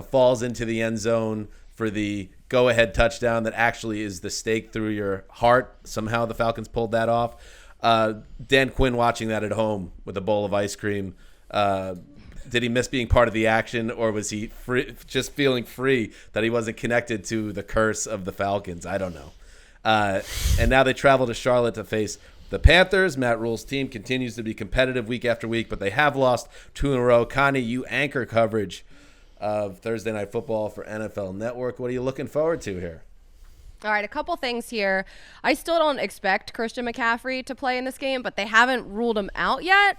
falls into the end zone for the go-ahead touchdown that actually is the stake through your heart. Somehow the Falcons pulled that off. Dan Quinn watching that at home with a bowl of ice cream. Did he miss being part of the action, or was he just feeling free that he wasn't connected to the curse of the Falcons? I don't know. And now they travel to Charlotte to face the Panthers. Matt Rule's team continues to be competitive week after week, but they have lost 2 in a row. Connie, you anchor coverage of Thursday Night Football for NFL Network. What are you looking forward to here?
All right, a couple things here. I still don't expect Christian McCaffrey to play in this game, but they haven't ruled him out yet.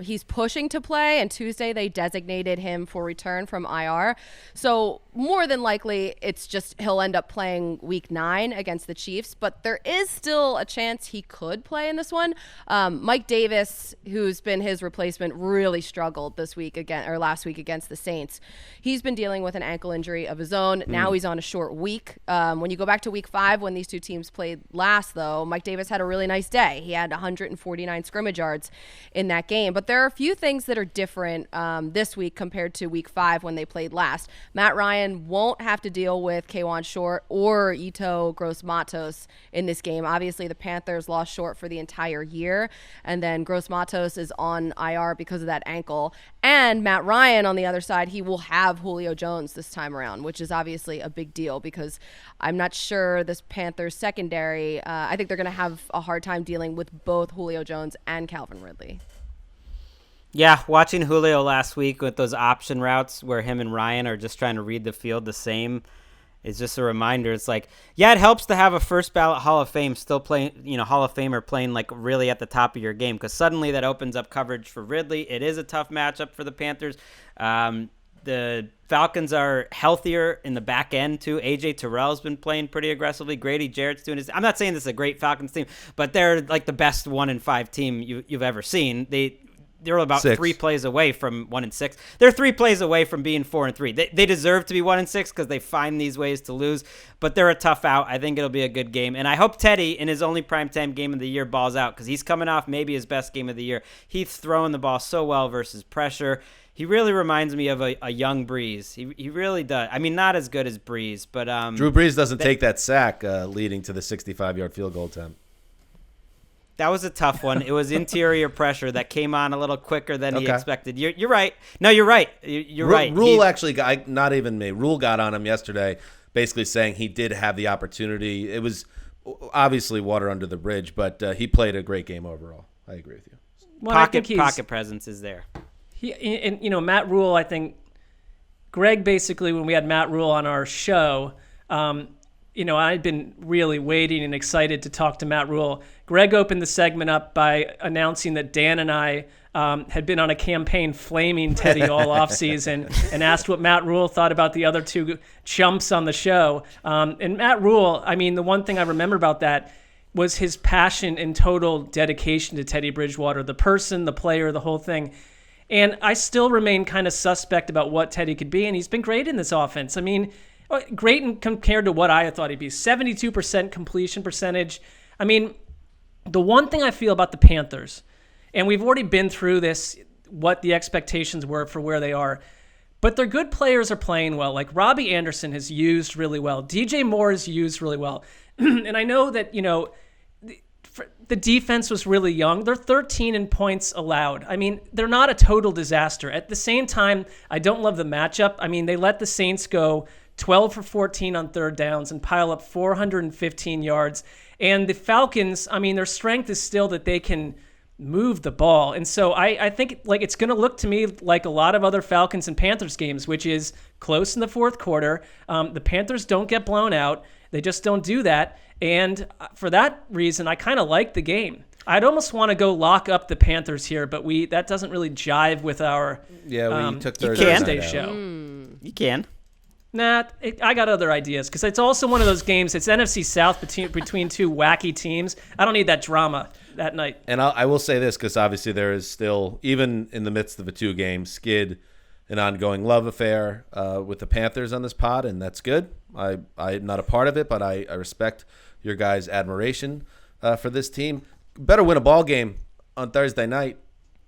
He's pushing to play, and Tuesday they designated him for return from IR. So more than likely, it's just he'll end up playing Week 9 against the Chiefs, but there is still a chance he could play in this one. Mike Davis, who's been his replacement, really struggled last week against the Saints. He's been dealing with an ankle injury of his own. Now he's on a short week. When you go back to Week 5, when these two teams played last, though, Mike Davis had a really nice day. He had 149 scrimmage yards in that game. But there are a few things that are different this week compared to Week 5 when they played last. Matt Ryan won't have to deal with K'Wan Short or Ito Gross-Matos in this game. Obviously, the Panthers lost Short for the entire year, and then Gross-Matos is on IR because of that ankle. And Matt Ryan, on the other side, he will have Julio Jones this time around, which is obviously a big deal because I'm not sure this Panthers secondary, I think they're going to have a hard time dealing with both Julio Jones and Calvin Ridley.
Yeah, watching Julio last week with those option routes where him and Ryan are just trying to read the field the same is just a reminder. It's like, yeah, it helps to have a first ballot Hall of Fame still playing, Hall of Famer playing like really at the top of your game, because suddenly that opens up coverage for Ridley. It is a tough matchup for the Panthers. The Falcons are healthier in the back end, too. A.J. Terrell's been playing pretty aggressively. Grady Jarrett's doing his... I'm not saying this is a great Falcons team, but they're like the best 1-5 team you've ever seen. They're about
6.
3 plays away from 1-6. They're 3 plays away from being 4-3. They deserve to be 1-6 because they find these ways to lose, but they're a tough out. I think it'll be a good game, and I hope Teddy, in his only primetime game of the year, balls out because he's coming off maybe his best game of the year. He's throwing the ball so well versus pressure. He really reminds me of a young Breeze. He really does. I mean, not as good as Breeze, but
Drew Brees doesn't take that sack leading to the 65-yard field goal attempt.
That was a tough one. It was interior pressure that came on a little quicker than he expected. You're right. No, you're right. You're right.
Rule actually got, not even me. Rule got on him yesterday, basically saying he did have the opportunity. It was obviously water under the bridge, but he played a great game overall. I agree with you.
Well,
pocket presence is there.
Matt Rule, I think Gregg basically, when we had Matt Rule on our show, I'd been really waiting and excited to talk to Matt Rule. Gregg opened the segment up by announcing that Dan and I had been on a campaign flaming Teddy all offseason and asked what Matt Rule thought about the other 2 chumps on the show. And Matt Rule, I mean, the one thing I remember about that was his passion and total dedication to Teddy Bridgewater, the person, the player, the whole thing. And I still remain kind of suspect about what Teddy could be, and he's been great in this offense. I mean, great compared to what I thought he'd be. 72% completion percentage. I mean, the one thing I feel about the Panthers, and we've already been through this, what the expectations were for where they are, but their good players are playing well. Like Robbie Anderson has used really well. DJ Moore has used really well. And I know that, the defense was really young. They're 13 in points allowed. I mean, they're not a total disaster. At the same time, I don't love the matchup. I mean, they let the Saints go 12 for 14 on third downs and pile up 415 yards. And the Falcons, I mean, their strength is still that they can move the ball. And so I think like it's going to look to me like a lot of other Falcons and Panthers games, which is close in the fourth quarter. The Panthers don't get blown out. They just don't do that. And for that reason, I kind of like the game. I'd almost want to go lock up the Panthers here, but that doesn't really jive with our
we took Thursday
show.
You can.
Nah, I got other ideas because it's also one of those games. It's NFC South between two wacky teams. I don't need that drama that night.
And I will say this because obviously there is still, even in the midst of a 2-game skid, an ongoing love affair with the Panthers on this pod, and that's good. I'm not a part of it, but I respect your guys' admiration for this team. Better win a ball game on Thursday night.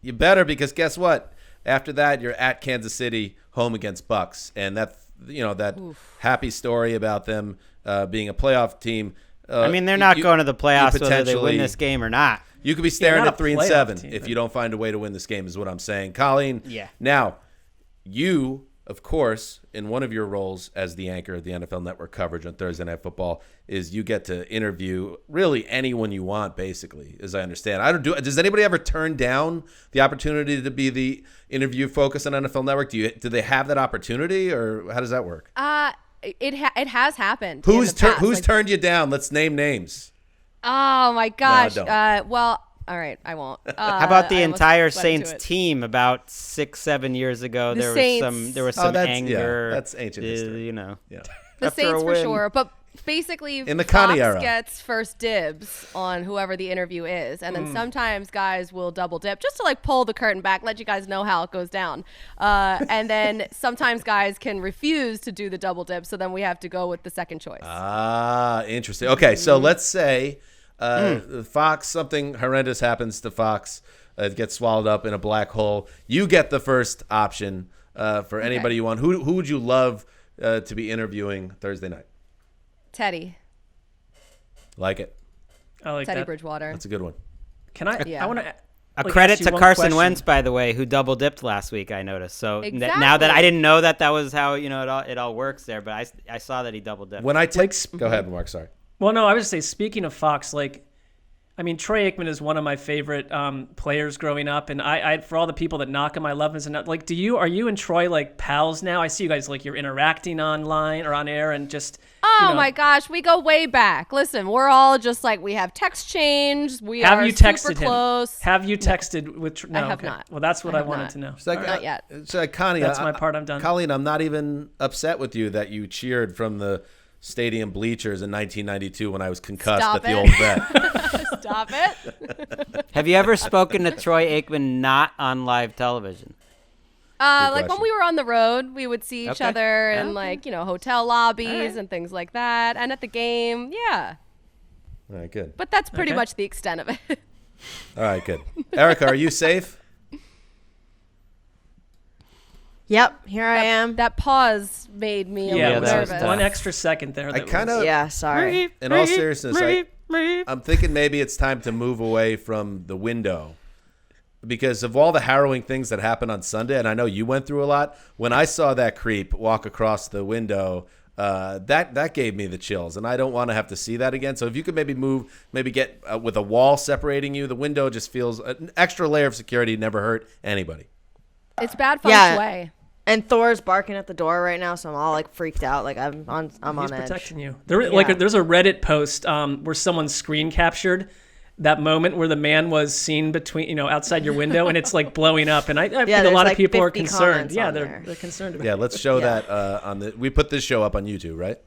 You better, because guess what? After that, you're at Kansas City, home against Bucks, and that happy story about them being a playoff team.
I mean, they're not going to the playoffs whether they win this game or not.
You could be staring at 3-7 if you don't find a way to win this game, is what I'm saying. Colleen, now, you, of course, in one of your roles as the anchor of the NFL Network coverage on Thursday Night Football, is you get to interview really anyone you want, basically, as I understand. Does anybody ever turn down the opportunity to be the interview focus on NFL Network? Do they have that opportunity, or how does that work?
It has happened.
Who's turned you down? Let's name names.
Oh my gosh.
No, don't.
Well, all right, I won't.
How about the entire Saints team about 6-7 years ago? There was some anger.
Yeah, that's ancient history.
The Saints for sure, but basically
in the
Fox
Connie era
gets first dibs on whoever the interview is, and then sometimes guys will double dip just to like pull the curtain back, let you guys know how it goes down, and then sometimes guys can refuse to do the double dip, so then we have to go with the second choice.
Interesting. Okay, so let's say Fox, something horrendous happens to Fox, it gets swallowed up in a black hole. You get the first option for anybody you want. Who would you love to be interviewing Thursday night?
Teddy.
Like it.
I like
Teddy
that.
Bridgewater.
That's a good one.
Can I?
Yeah.
I want to.
A credit to Carson Wentz, by the way, who double dipped last week. I noticed. So now that I didn't know that was how it all works there, but I saw that he double dipped.
When I go ahead, Marc. Sorry.
Well, no, I was just say, speaking of Fox, Troy Aikman is one of my favorite players growing up, and I for all the people that knock him, I love him. And are you and Troy pals now? I see you guys you're interacting online or on air and just.
Oh my gosh, we go way back. Listen, we're all just we have text change. We are super close.
Have you texted with? No,
I have not.
Well, that's what I wanted to know.
Not yet.
So, Connie,
that's my part. I'm done.
Colleen, I'm not even upset with you that you cheered from the stadium bleachers in 1992 when I was concussed at the old vet.
Stop it.
Have you ever spoken to Troy Aikman not on live television?
When we were on the road, we would see each other in hotel lobbies and things like that, and at the game, yeah.
All right, good.
But that's pretty much the extent of it.
All right, good. Erica, are you safe?
Yep, here I am.
That pause made me a little nervous.
One extra second there.
Sorry.
In all seriousness, I'm thinking maybe it's time to move away from the window. Because of all the harrowing things that happened on Sunday, and I know you went through a lot, when I saw that creep walk across the window, that gave me the chills, and I don't want to have to see that again. So if you could maybe get with a wall separating you, the window just feels an extra layer of security never hurt anybody.
It's bad feng shui.
And Thor's barking at the door right now, so I'm all freaked out. I'm on
He's
edge.
protecting you. There's a Reddit post where someone screen captured that moment where the man was seen between, outside your window, and it's blowing up. And I think a lot of people are concerned. Yeah, they're concerned about it.
Yeah, let's show that we put this show up on YouTube, right?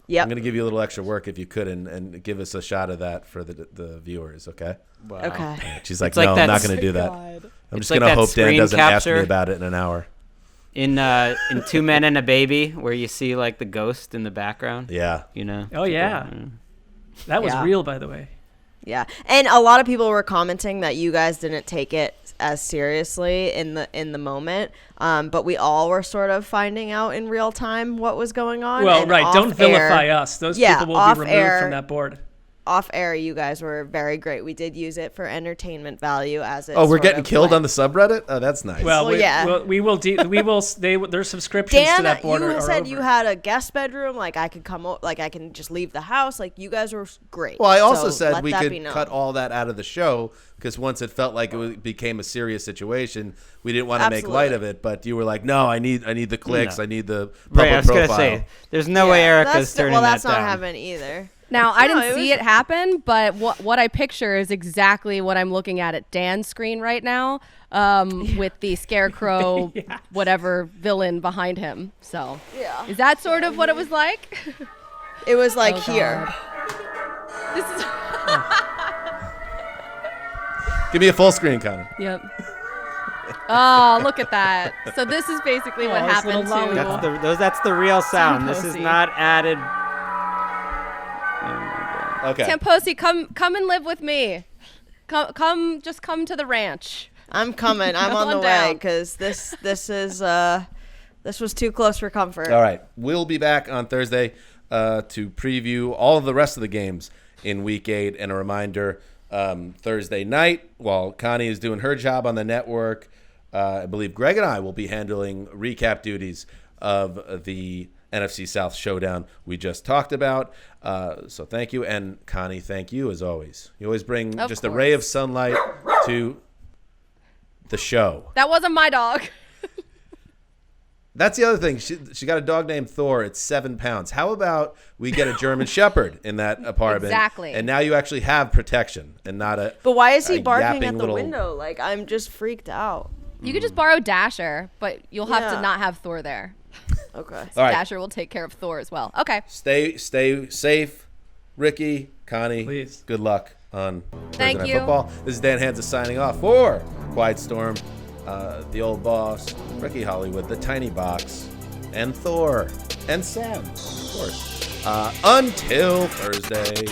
Yeah.
I'm going to give you a little extra work if you could and give us a shot of that for the viewers, okay?
Wow. Okay.
She's no, I'm not going to do that. I'm just going to hope Dan doesn't ask me about it in an hour.
In Two Men and a Baby, where you see like the ghost in the background.
Yeah.
You know.
Oh yeah. That was real, by the way.
Yeah, and a lot of people were commenting that you guys didn't take it as seriously in the moment, but we all were sort of finding out in real time what was going on.
Well,
and
right, don't vilify us. Those people will be removed from that board.
Off air, you guys were very great. We did use it for entertainment value as it.
Oh, we're getting killed on the subreddit? Oh, that's nice.
Well, their subscriptions to that board
you
are
said
over.
you had a guest bedroom. Like I could come, like I can just leave the house. Like you guys were great.
Well, I also
So
said
let
we
that
could
be known.
cut all that out of the show because once it felt like became a serious situation, we didn't want to make light of it. But you were like, "No, I need the clicks. I need the public
Right, I was
profile."
gonna say, there's no way Erica's turning that down.
Well, that's not happening either.
Now, I didn't see it happen, but what I picture is exactly what I'm looking at Dan's screen right now, with the scarecrow, whatever villain behind him. So, is that sort of what it was like?
It was like here.
This is.
Give me a full screen, Connor.
Yep. Oh, look at that! So this is basically what happened to.
That's the real sound. This is not added.
Okay.
Tamposi, come and live with me. Just come to the ranch.
I'm coming. I'm on the way because this was too close for comfort.
All right. We'll be back on Thursday to preview all of the rest of the games in Week 8. And a reminder, Thursday night, while Connie is doing her job on the network, I believe Gregg and I will be handling recap duties of the NFC South showdown we just talked about. So thank you. And Connie, thank you as always. You always bring a ray of sunlight to the show.
That wasn't my dog.
That's the other thing. She got a dog named Thor. It's 7 pounds. How about we get a German Shepherd in that apartment?
Exactly.
And now you actually have protection and not a.
But why is he barking at the
little
window? Like I'm just freaked out.
You could just borrow Dasher, but you'll have to not have Thor there.
Okay.
So
All right.
Dasher will take care of Thor as well. Okay.
Stay safe, Ricky, Connie.
Please.
Good luck on
Thank
Thursday Night
you.
Football. This is Dan Hanzus signing off for Quiet Storm, the old boss, Ricky Hollywood, the Tiny Box, and Thor, and Sam, of course. Until Thursday.